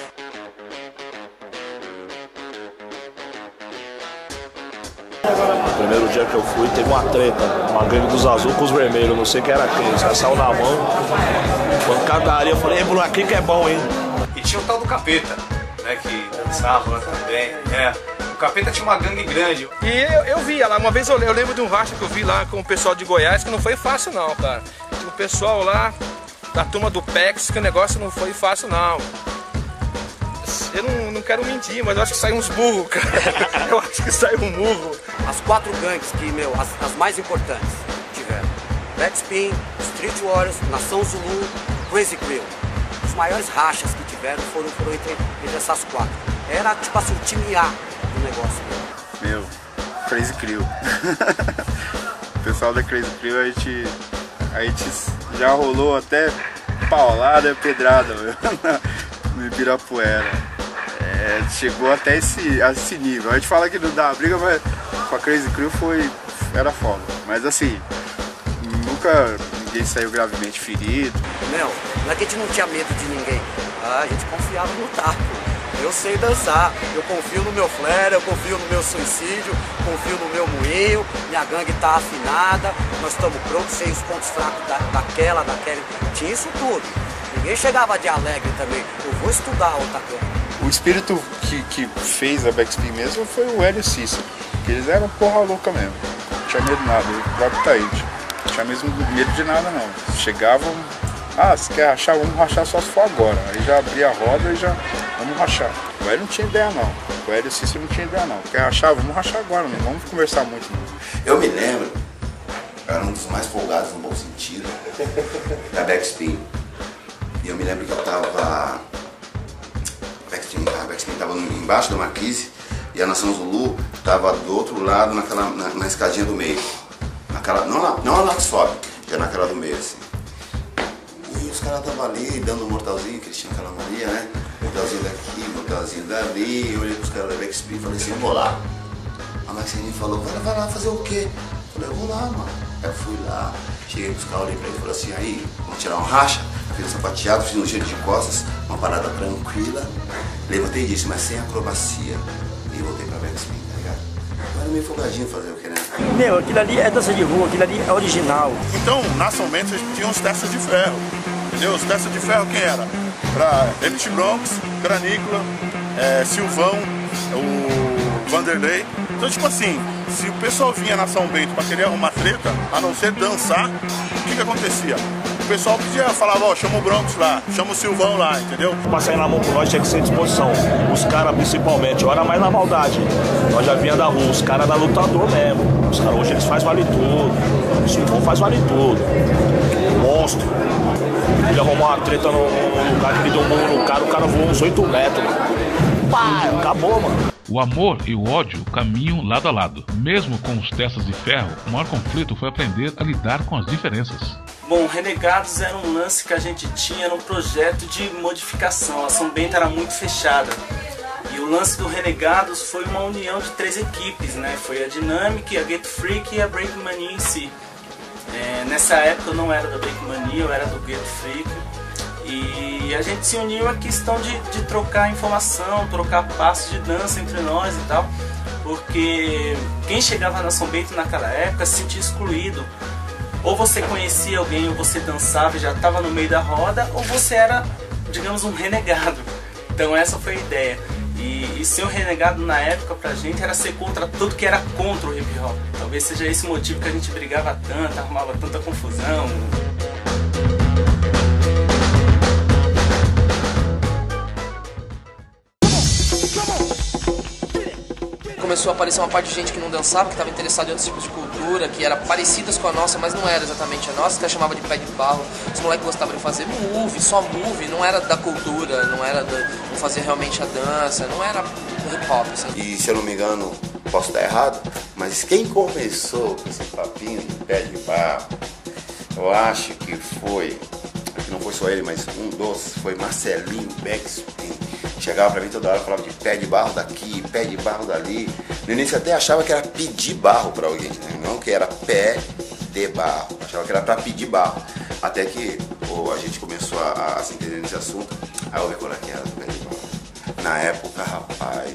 No primeiro dia que eu fui, teve uma treta, uma gangue dos azul com os vermelhos, não sei quem era quem, os caras saíram na mão, pancadaria, eu falei, Bruno, aqui que é bom, hein? E tinha o tal do Capeta, né, que dançava lá também, O Capeta tinha uma gangue grande. E eu via lá, uma vez eu lembro de um racha que eu vi lá com o pessoal de Goiás, que não foi fácil não, cara. O pessoal lá, da turma do PEX, que o negócio não foi fácil não. Eu não quero mentir, mas eu acho que saiu uns burros, cara. Eu acho que saiu um burro. As 4 gangues que, as mais importantes tiveram. Backspin, Street Warriors, Nação Zulu, Crazy Crew. Os maiores rachas que tiveram foram entre essas 4. Era tipo assim, o time A do negócio. Meu, Crazy Crew. O pessoal da Crazy Crew, a gente já rolou até paulada e pedrada, meu, no Ibirapuera. Chegou até esse nível. A gente fala que não dá briga, mas com a Crazy Crew era foda. Mas assim, nunca ninguém saiu gravemente ferido. Não é que a gente não tinha medo de ninguém. A gente confiava no taco. Eu sei dançar, eu confio no meu flare, eu confio no meu suicídio, confio no meu moinho, minha gangue tá afinada, nós estamos prontos, sem os pontos fracos daquela. Tinha isso tudo. Ninguém chegava de alegre também. Eu vou estudar outra gangue. O espírito que fez a Backspin mesmo foi o Hélio Cícero, que eles eram porra louca mesmo, não tinha medo de nada, o próprio Taíde, não tinha mesmo medo de nada não. Chegavam, se quer rachar, vamos rachar só se for agora, aí já abria a roda e já, vamos rachar. O Hélio não tinha ideia não, o Hélio Cícero não tinha ideia não, quer rachar, vamos rachar agora, não vamos conversar muito não. Eu me lembro, eu era um dos mais folgados no bom sentido, da Backspin, e eu me lembro que eu tava... A Backspin estava embaixo da marquise e a Nação Zulu estava do outro lado, na escadinha do meio. Não lá que sobe, já naquela do meio, assim. E os caras estavam ali dando um mortalzinho, que eles tinham aquela mania, né? Mortalzinho daqui, mortalzinho dali. Eu olhei pros caras da Backspin e falei assim, eu vou lá. A Maxine falou, vai lá fazer o quê? Eu falei, eu vou lá, mano. Aí eu fui lá, cheguei pros caras, olhei pra ele e falei assim, aí, vamos tirar um racha? Fiz um sapateado, fiz um giro de costas, uma parada tranquila. Levantei e disse, mas sem acrobacia. E voltei pra Backspin, tá ligado? Eu era meio folgadinho fazer o que, né? Aquilo ali é dança de rua, aquilo ali é original. Então, na São Bento, tinha uns testas de ferro, entendeu? Os testas de ferro quem era? Pra Empty Bronx, Granícola, Silvão, o Vanderlei. Então, tipo assim, se o pessoal vinha na São Bento pra querer arrumar treta, a não ser dançar, o que acontecia? O pessoal pedia, falava, ó, chama o Bronx lá, chama o Silvão lá, entendeu? Pra sair na mão com nós tinha que ser disposição. Os caras principalmente, eu era mais na maldade. Nós já vinha da rua, os caras da lutador mesmo. Os caras hoje eles fazem vale tudo. O Silvão faz vale tudo. Monstro. Ele arrumou uma treta no lugar que ele deu um murro no cara, o cara voou uns 8 metros, mano. Pá, acabou, mano. O amor e o ódio caminham lado a lado. Mesmo com os testas de ferro, o maior conflito foi aprender a lidar com as diferenças. Bom, Renegados era um lance que a gente tinha no projeto de modificação. A São Bento era muito fechada. E o lance do Renegados foi uma união de 3 equipes, né? Foi a Dynamic, a Get Freak e a Break Mania em si. Nessa época eu não era da Break Mania, eu era do Get Freak. E a gente se uniu a questão de trocar informação, trocar passos de dança entre nós e tal. Porque quem chegava na São Bento naquela época se sentia excluído. Ou você conhecia alguém, ou você dançava e já estava no meio da roda, ou você era, digamos, um renegado. Então essa foi a ideia. E ser um renegado na época pra gente era ser contra tudo que era contra o hip hop. Talvez seja esse o motivo que a gente brigava tanto, arrumava tanta confusão. Começou a aparecer uma parte de gente que não dançava, que estava interessada em outros tipos de cultura. cultura que era parecidas com a nossa, mas não era exatamente a nossa, que a chamava de pé de barro. Os moleques gostavam de fazer move, só move, não era da cultura, não era de fazer realmente a dança, não era hip hop. Assim. E se eu não me engano, posso estar errado, mas quem começou com esse papinho de pé de barro, eu acho que foi, não foi só ele, mas um dos, foi Marcelinho Backspin. Chegava pra mim toda hora, falava de pé de barro daqui, pé de barro dali. No início até achava que era pedir barro pra alguém, né? Não que era pé de barro, achava que era pra pedir barro. Até que a gente começou a se entender nesse assunto, aí eu vi qual é que era do pé de barro. Na época, rapaz,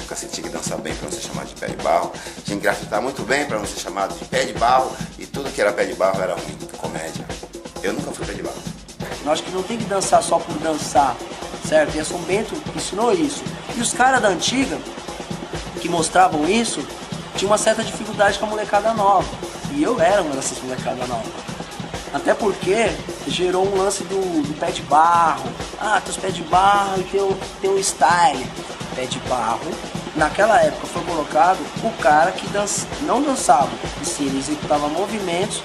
você tinha que dançar bem pra não ser chamado de pé de barro, tinha que grafitar muito bem pra não ser chamado de pé de barro, e tudo que era pé de barro era ruim, comédia. Eu nunca fui pé de barro. Eu acho que não tem que dançar só por dançar, certo? E a São Bento ensinou isso. E os caras da antiga, que mostravam isso, tinham uma certa dificuldade com a molecada nova. E eu era uma dessas molecadas novas. Até porque gerou um lance do pé de barro. Ah, tem os pés de barro e tem o style. Pé de barro, naquela época foi colocado o cara que não dançava, e sim, ele executava movimentos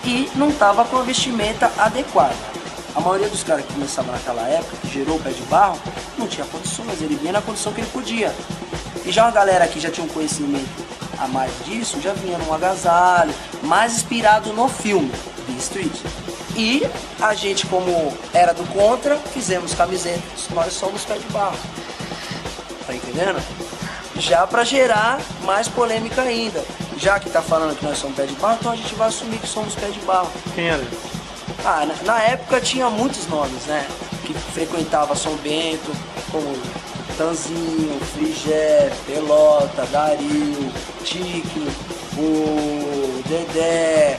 e não estava com a vestimenta adequada. A maioria dos caras que começavam naquela época, que gerou o pé de barro, não tinha condições, ele vinha na condição que ele podia. E já uma galera que já tinha um conhecimento a mais disso, já vinha num agasalho, mais inspirado no filme, The Street. E a gente, como era do contra, fizemos camisetas, nós somos pé de barro. Tá entendendo? Já pra gerar mais polêmica ainda. Já que tá falando que nós somos pé de barro, então a gente vai assumir que somos pé de barro. Quem era? Ah, na época tinha muitos nomes, né? Que frequentava São Bento, como Tanzinho, Frigé, Pelota, Dario, Tique, o Dedé,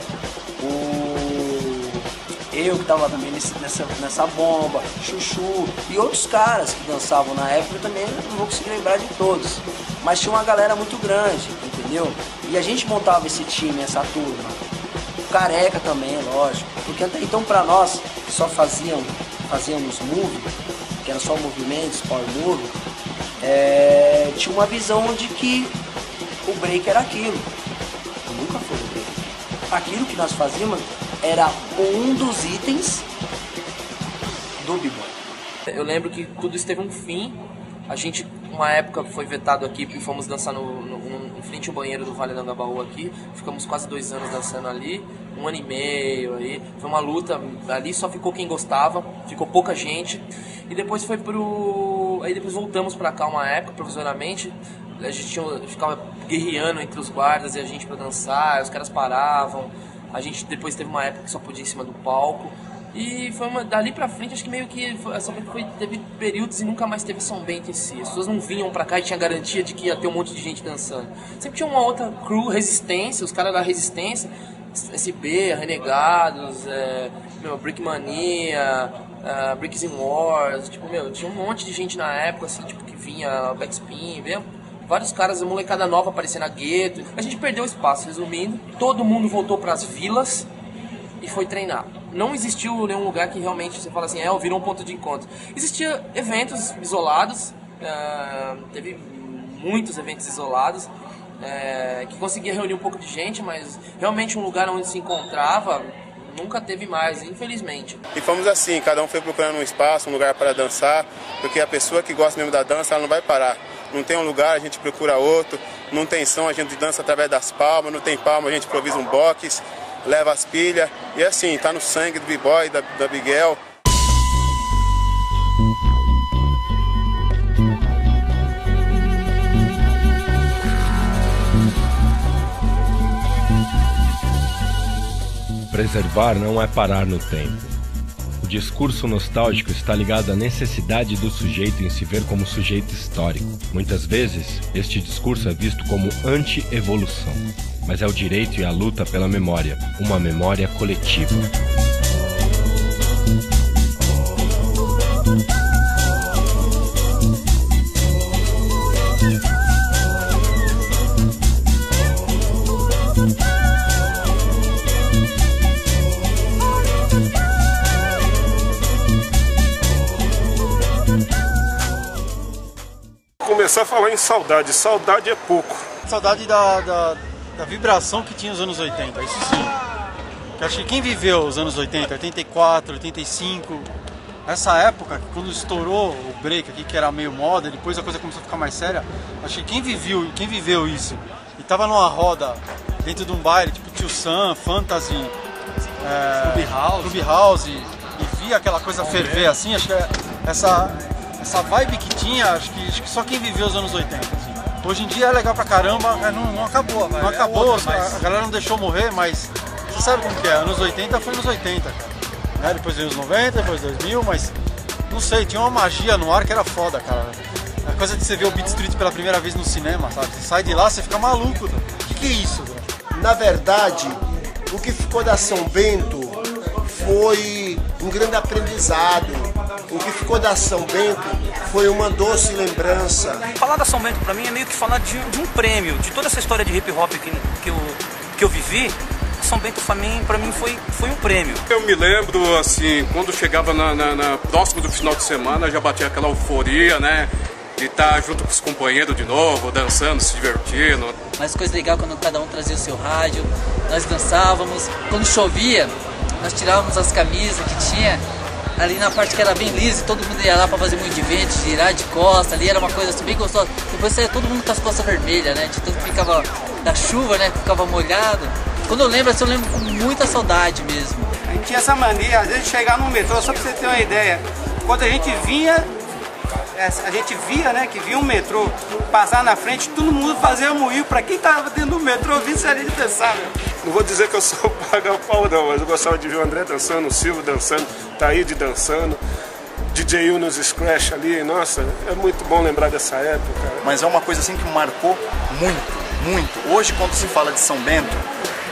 eu que tava também nessa bomba, Chuchu e outros caras que dançavam na época, eu também não vou conseguir lembrar de todos. Mas tinha uma galera muito grande, entendeu? E a gente montava esse time, essa turma. O Careca também, lógico. Porque até então pra nós, que só fazíamos move, que era só movimentos, power move, tinha uma visão de que o break era aquilo. Nunca foi o break. Aquilo que nós fazíamos era um dos itens do b-boy. Eu lembro que tudo isso teve um fim. A gente, uma época, foi vetado aqui e fomos dançar em frente ao banheiro do Vale do Anhangabaú aqui. Ficamos quase 2 anos dançando ali, 1 ano e meio aí. Foi uma luta, ali só ficou quem gostava, ficou pouca gente. E depois foi aí depois voltamos pra cá uma época, provisoriamente. A gente ficava guerreando entre os guardas e a gente pra dançar, os caras paravam. A gente depois teve uma época que só podia ir em cima do palco. E foi dali pra frente, acho que meio que teve períodos e nunca mais teve São Bento em si. As pessoas não vinham pra cá e tinha garantia de que ia ter um monte de gente dançando. Sempre tinha uma outra crew, Resistência, os caras da Resistência, SB, Renegados, Brickmania, Bricks in Wars, tinha um monte de gente na época, assim, que vinha, Backspin, viu? Vários caras, a molecada nova aparecendo na gueto. A gente perdeu o espaço, resumindo. Todo mundo voltou pras vilas e foi treinar. Não existiu nenhum lugar que realmente você fala assim, virou um ponto de encontro. Existia eventos isolados, teve muitos eventos isolados, que conseguia reunir um pouco de gente, mas realmente um lugar onde se encontrava, nunca teve mais, infelizmente. E fomos assim, cada um foi procurando um espaço, um lugar para dançar, porque a pessoa que gosta mesmo da dança, ela não vai parar. Não tem um lugar, a gente procura outro, não tem som, a gente dança através das palmas, não tem palma, a gente improvisa um box, leva as pilhas, e assim, tá no sangue do B-Boy, da Miguel. Preservar não é parar no tempo. O discurso nostálgico está ligado à necessidade do sujeito em se ver como sujeito histórico. Muitas vezes, este discurso é visto como anti-evolução, mas é o direito e a luta pela memória, uma memória coletiva. Começar a falar em saudade. Saudade é pouco. Saudade da vibração que tinha os anos 80, isso sim. Eu acho que quem viveu os anos 80, 84, 85, essa época, quando estourou o break aqui, que era meio moda, depois a coisa começou a ficar mais séria, acho que quem viveu isso e tava numa roda dentro de um baile, tipo Tio Sam, Fantasy, Clubhouse, e via aquela coisa ferver assim, acho que essa vibe que tinha, acho que só quem viveu os anos 80. Assim. Hoje em dia é legal pra caramba, não acabou, não acabou, a galera não deixou morrer, mas você sabe como que é, anos 80 foi anos 80, cara. Né? Depois veio os 90, depois 2000, mas não sei, tinha uma magia no ar que era foda, cara. A coisa de você ver o Beat Street pela primeira vez no cinema, sabe? Você sai de lá, você fica maluco. O que é isso? Na verdade, o que ficou da São Bento foi um grande aprendizado. O que ficou da São Bento foi uma doce lembrança. Falar da São Bento pra mim é meio que falar de um prêmio, de toda essa história de hip hop que eu vivi. São Bento pra mim foi um prêmio. Eu me lembro, assim, quando chegava próximo do final de semana, já batia aquela euforia, né? De estar junto com os companheiros de novo, dançando, se divertindo. Mas coisa legal quando cada um trazia o seu rádio, nós dançávamos. Quando chovia, nós tirávamos as camisas que tinha ali na parte que era bem lisa e todo mundo ia lá pra fazer muito de vento, girar de costa, ali era uma coisa assim bem gostosa. Depois saía todo mundo com as costas vermelhas, né? De tanto que ficava da chuva, né? Ficava molhado. Quando eu lembro assim, eu lembro com muita saudade mesmo. A gente tinha essa mania, às vezes, de chegar no metrô, só pra você ter uma ideia. Quando a gente via, né, que vinha um metrô passar na frente, todo mundo fazia moinho pra quem tava dentro do metrô, visse ali de pensar, meu. Não vou dizer que eu sou paga-pau não, mas eu gostava de ver o André dançando, o Silvio dançando, Taíde dançando, DJ nos Scratch ali, nossa, é muito bom lembrar dessa época. Mas é uma coisa assim que marcou muito. Hoje, quando se fala de São Bento,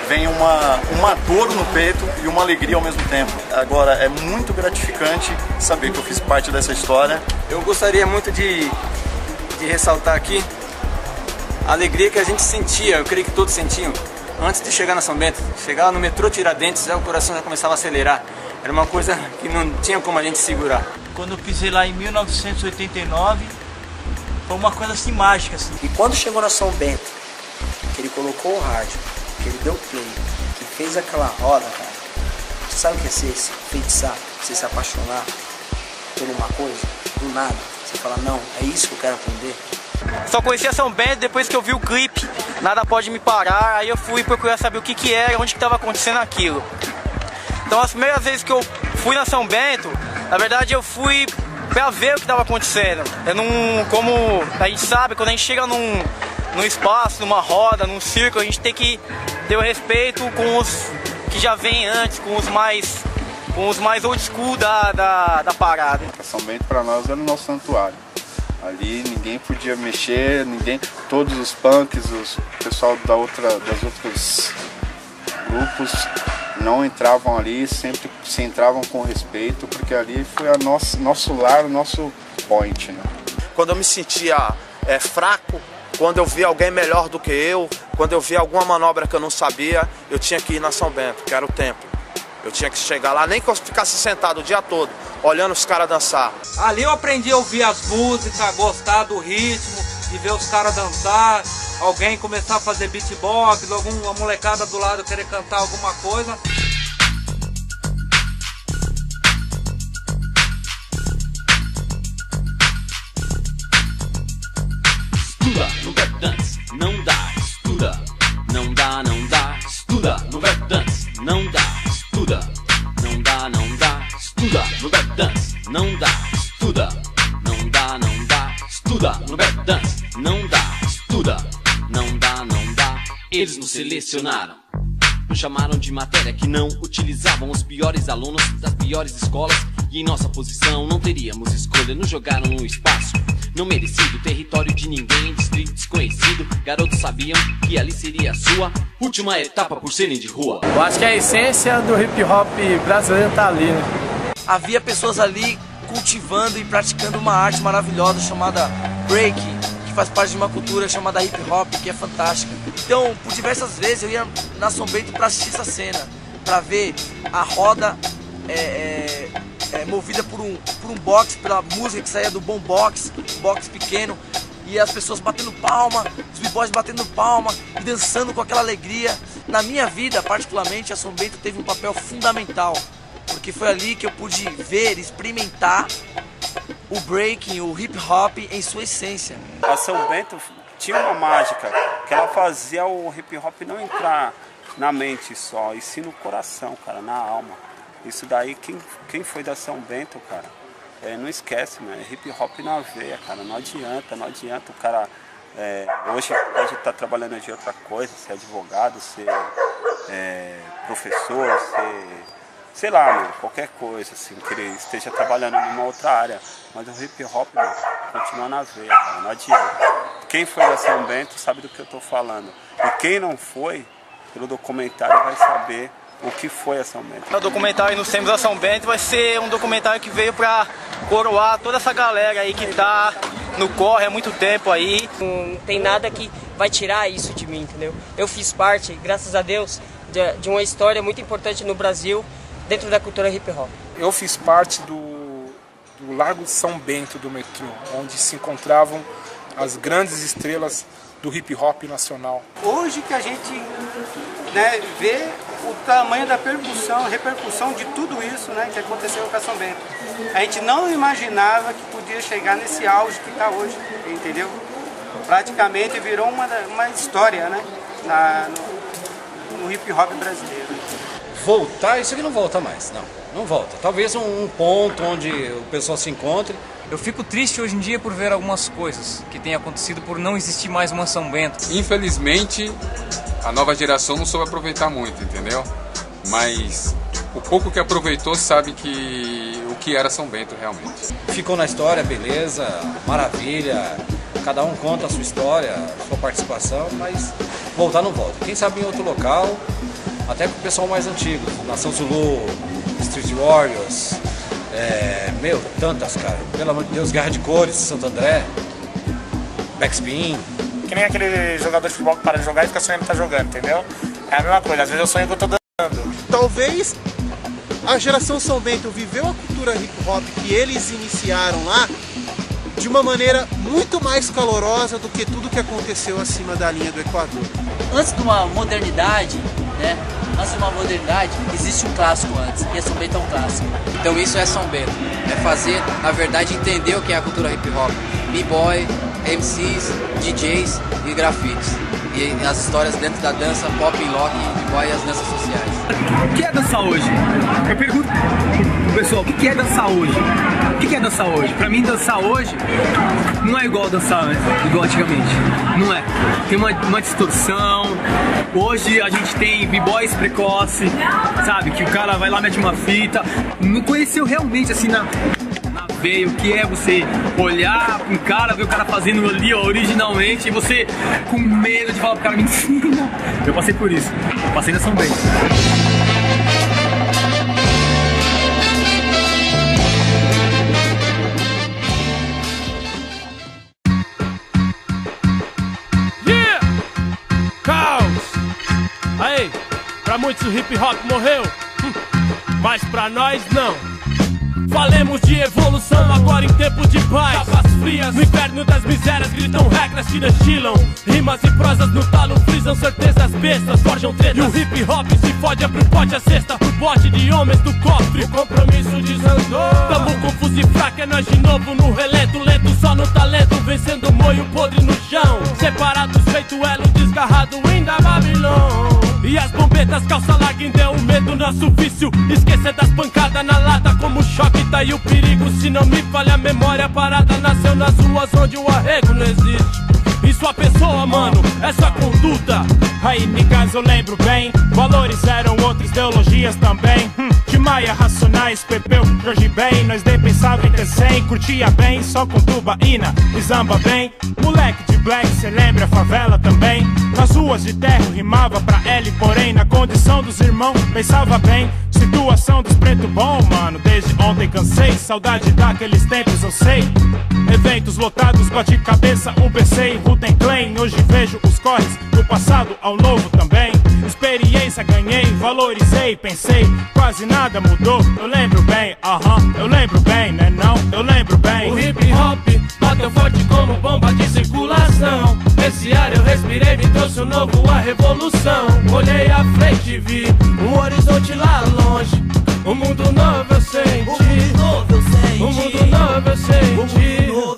vem uma dor no peito e uma alegria ao mesmo tempo. Agora, é muito gratificante saber que eu fiz parte dessa história. Eu gostaria muito de ressaltar aqui a alegria que a gente sentia, eu creio que todos sentiam, antes de chegar na São Bento. Chegar no metrô Tiradentes, o coração já começava a acelerar. Era uma coisa que não tinha como a gente segurar. Quando eu pisei lá em 1989, foi uma coisa assim mágica. Assim. E quando chegou na São Bento, que ele colocou o rádio, que ele deu play, que fez aquela roda, cara, você sabe o que é ser se feitiçar, você se apaixonar por uma coisa, do nada, você fala, não, é isso que eu quero aprender. Só conheci a São Bento depois que eu vi o clipe, Nada Pode Me Parar, aí eu fui procurar saber o que era, onde que estava acontecendo aquilo. Então as primeiras vezes que eu fui na São Bento, na verdade eu fui pra ver o que estava acontecendo. Eu não, como a gente sabe, quando a gente chega num espaço, numa roda, num circo, a gente tem que ter o respeito com os que já vêm antes, com os mais old school da parada. São Bento para nós era o nosso santuário. Ali ninguém podia mexer, todos os punks, o pessoal das outros grupos não entravam ali, sempre se entravam com respeito, porque ali foi nosso lar, o nosso point, né? Quando eu me sentia fraco, quando eu via alguém melhor do que eu, quando eu via alguma manobra que eu não sabia, eu tinha que ir na São Bento, que era o templo. Eu tinha que chegar lá, nem que eu ficasse sentado o dia todo, olhando os caras dançar. Ali eu aprendi a ouvir as músicas, a gostar do ritmo, de ver os caras dançar, alguém começar a fazer beatbox, alguma molecada do lado querer cantar alguma coisa. Estuda no Rap Dance, não dá, estuda, não dá, estuda no Rap Dance, não dá, estuda, não dá, estuda no Rap Dance, não dá, estuda, não dá, estuda no Rap Dance, não dá, estuda, não dá, eles nos selecionaram. Nos chamaram de matéria que não utilizavam os piores alunos das piores escolas. E em nossa posição não teríamos escolha. Nos jogaram no espaço não merecido, território de ninguém, distrito desconhecido. Garotos sabiam que ali seria a sua última etapa por serem de rua. Eu acho que a essência do hip hop brasileiro tá ali, né? Havia pessoas ali cultivando e praticando uma arte maravilhosa chamada break, que faz parte de uma cultura chamada hip hop, que é fantástica. Então, por diversas vezes eu ia na São Bento para assistir essa cena, para ver a roda movida por um box, pela música que saía do bom box pequeno, e as pessoas batendo palma, os b-boys batendo palma e dançando com aquela alegria. Na minha vida, particularmente, a São Bento teve um papel fundamental, porque foi ali que eu pude ver, experimentar o breaking, o hip hop em sua essência. A São Bento tinha uma mágica, que ela fazia o hip hop não entrar na mente só, e sim no coração, cara, na alma. Isso daí, quem foi da São Bento, cara, não esquece, mano, é hip hop na veia, cara, não adianta o cara hoje pode estar trabalhando de outra coisa, ser advogado, ser professor, sei lá, mano, qualquer coisa, assim, que ele esteja trabalhando numa outra área, mas o hip hop, mano, continua na veia, cara, não adianta. Quem foi da São Bento sabe do que eu tô falando, e quem não foi, pelo documentário vai saber o que foi a São Bento. O documentário Nos Tempos da São Bento vai ser um documentário que veio pra coroar toda essa galera aí que tá no corre há muito tempo aí. Não tem nada que vai tirar isso de mim, entendeu? Eu fiz parte, graças a Deus, de uma história muito importante no Brasil, dentro da cultura hip hop. Eu fiz parte do Largo de São Bento do metrô, onde se encontravam as grandes estrelas do hip hop nacional. Hoje que a gente, né, vê o tamanho da repercussão de tudo isso, né, que aconteceu com a São Bento. A gente não imaginava que podia chegar nesse auge que está hoje, entendeu? Praticamente virou uma história, né, no hip hop brasileiro. Voltar, isso aqui não volta mais, não volta. Talvez um ponto onde o pessoal se encontre. Eu fico triste hoje em dia por ver algumas coisas que têm acontecido por não existir mais uma São Bento. Infelizmente, a nova geração não soube aproveitar muito, entendeu? Mas o pouco que aproveitou sabe o que era São Bento realmente. Ficou na história, beleza, maravilha. Cada um conta a sua história, a sua participação, mas voltar não volta. Quem sabe em outro local, até com o pessoal mais antigo, Nação Zulu, Street Warriors, tantas, cara. Pelo amor de Deus, Guerra de Cores, Santo André, Backspin. Que nem aquele jogador de futebol que para de jogar e fica sonhando que tá jogando, entendeu? É a mesma coisa, às vezes eu sonho que eu tô dançando. Talvez a geração São Bento viveu a cultura hip hop que eles iniciaram lá de uma maneira muito mais calorosa do que tudo que aconteceu acima da linha do Equador. Antes de uma modernidade, né? Antes de uma modernidade, existe um clássico antes, e a São Bento é um clássico. Então isso é São Bento, é fazer, na verdade, entender o que é a cultura hip hop. B-boy, MCs, DJs e grafites. E as histórias dentro da dança, pop, rock, B-boy e as danças sociais. O que é dançar hoje? Eu pergunto pro pessoal, o que é dançar hoje? O que é dançar hoje? Pra mim, dançar hoje não é igual dançar igual antigamente. Não é. Tem uma distorção. Hoje a gente tem b-boys precoce, sabe? Que o cara vai lá, mete uma fita. Não conheceu realmente assim na veia o que é você olhar um cara, ver o cara fazendo ali ó, originalmente e você com medo de falar pro cara, me ensina. Eu passei por isso. Eu passei na São Bento. Aí, pra muitos o hip hop morreu, mas pra nós não. Falemos de evolução agora em tempos de paz. Tapas frias, no inferno das misérias gritam regras que destilam. Rimas e prosas no talo frisam certezas bestas, forjam tretas. E o hip hop se fode, abre o pote, a cesta pro bote de homens do cofre. O compromisso desandou. Tamo confuso e fraco, é nós de novo no relento. Lento só no talento, vencendo o moio podre no chão. Separados feito elo desgarrado ainda Babilônia. E as bombetas, calça larga, deu o medo, nosso vício. Esquecer das pancadas na lata como choque, tá aí o perigo. Se não me falha a memória, a parada nasceu nas ruas onde o arrego não existe. E sua pessoa, mano, é sua conduta. Aí, niggas, eu lembro bem. Valores eram outras, ideologias também. De Maia, Racionais, Pepeu, Jorge Ben. Nós nem pensava em ter 100. Curtia bem, só com tubaína e zamba bem. Moleque de black, cê lembra a favela também. Nas ruas de terra rimava pra L, porém na condição dos irmãos pensava bem. Situação dos preto bom, mano, desde ontem cansei. Saudade daqueles tempos, eu sei. Eventos lotados, bate cabeça, UBC e Ruten Clan. Hoje vejo os corres do passado ao novo também. Experiência ganhei, valorizei, pensei, quase nada mudou. Eu lembro bem, eu lembro bem, né não? Eu lembro bem. O hip hop bate bateu forte como bomba de circulação. Esse ar eu respirei, me trouxe um novo, a revolução. Olhei à frente e vi um horizonte lá longe. Um mundo novo eu senti, um mundo novo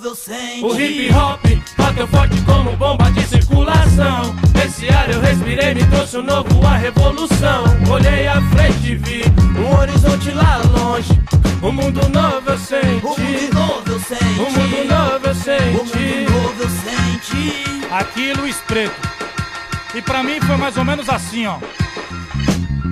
eu senti. O hip hop bateu forte como bomba de circulação. Esse ar eu respirei, me trouxe um novo, a revolução. Olhei à frente e vi um horizonte lá longe. Um mundo novo eu senti, um mundo novo eu senti. Aqui Luiz Preto. E pra mim foi mais ou menos assim, ó.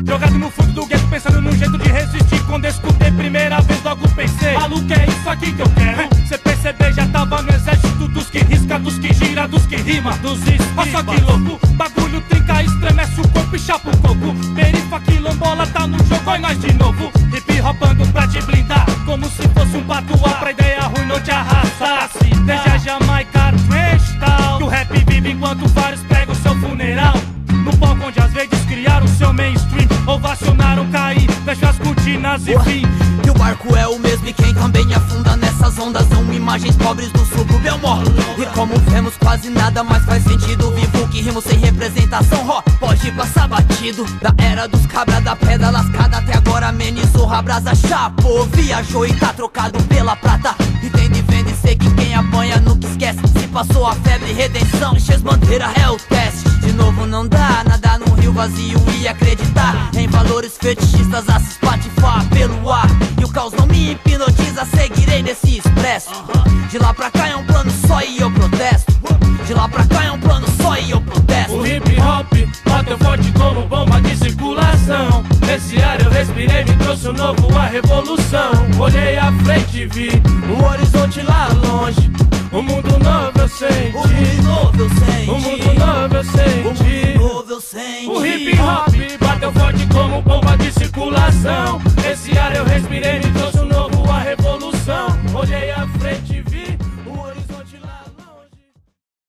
Jogado no fundo do gueto, pensando num jeito de resistir. Quando eu escutei primeira vez, logo pensei: maluco, é isso aqui que eu quero. Cê perceber, já tava no exército dos que risca, dos que gira, dos que rima, dos esquivas. Olha só que louco, bagulho trinca, estremece o corpo e chapa o coco. Perifa, quilombola, tá no jogo e nós de novo. Hip hopando pra te blindar, como se fosse um patuá. Pra ideia ruim não te arrastar. Desde a Jamaica, Trench Town, que o rap vive enquanto vários pregam seu funeral. No palco onde as verdes criaram seu mainstream, ovacionaram cair, fecha as cortinas e fim. E o barco é o mesmo e quem também afunda nessas ondas são imagens pobres do subúrbio, eu morro. E como vemos quase nada mais faz sentido, vivo que rimo sem representação, pode passar batido. Da era dos cabra da pedra lascada até agora amenizou, a brasa chapou, viajou e tá trocado pela prata. Entende e vende, sei que quem apanha nunca esquece. Se passou a febre, redenção, enches bandeira, é o teste. De novo não dá, nada no rio vazio e acreditar em valores fetichistas a se espatifar pelo ar. E o caos não me hipnotiza, seguirei nesse expresso. De lá pra cá é um plano só e eu protesto. De lá pra cá é um plano só e eu protesto. O hip hop bateu forte como bomba de circulação. Nesse ar eu respirei, me trouxe um novo, a revolução. Olhei à frente e vi um horizonte lá longe. Um mundo novo eu senti, um mundo novo eu senti, um mundo novo eu senti. O hip hop bateu forte como bomba de circulação.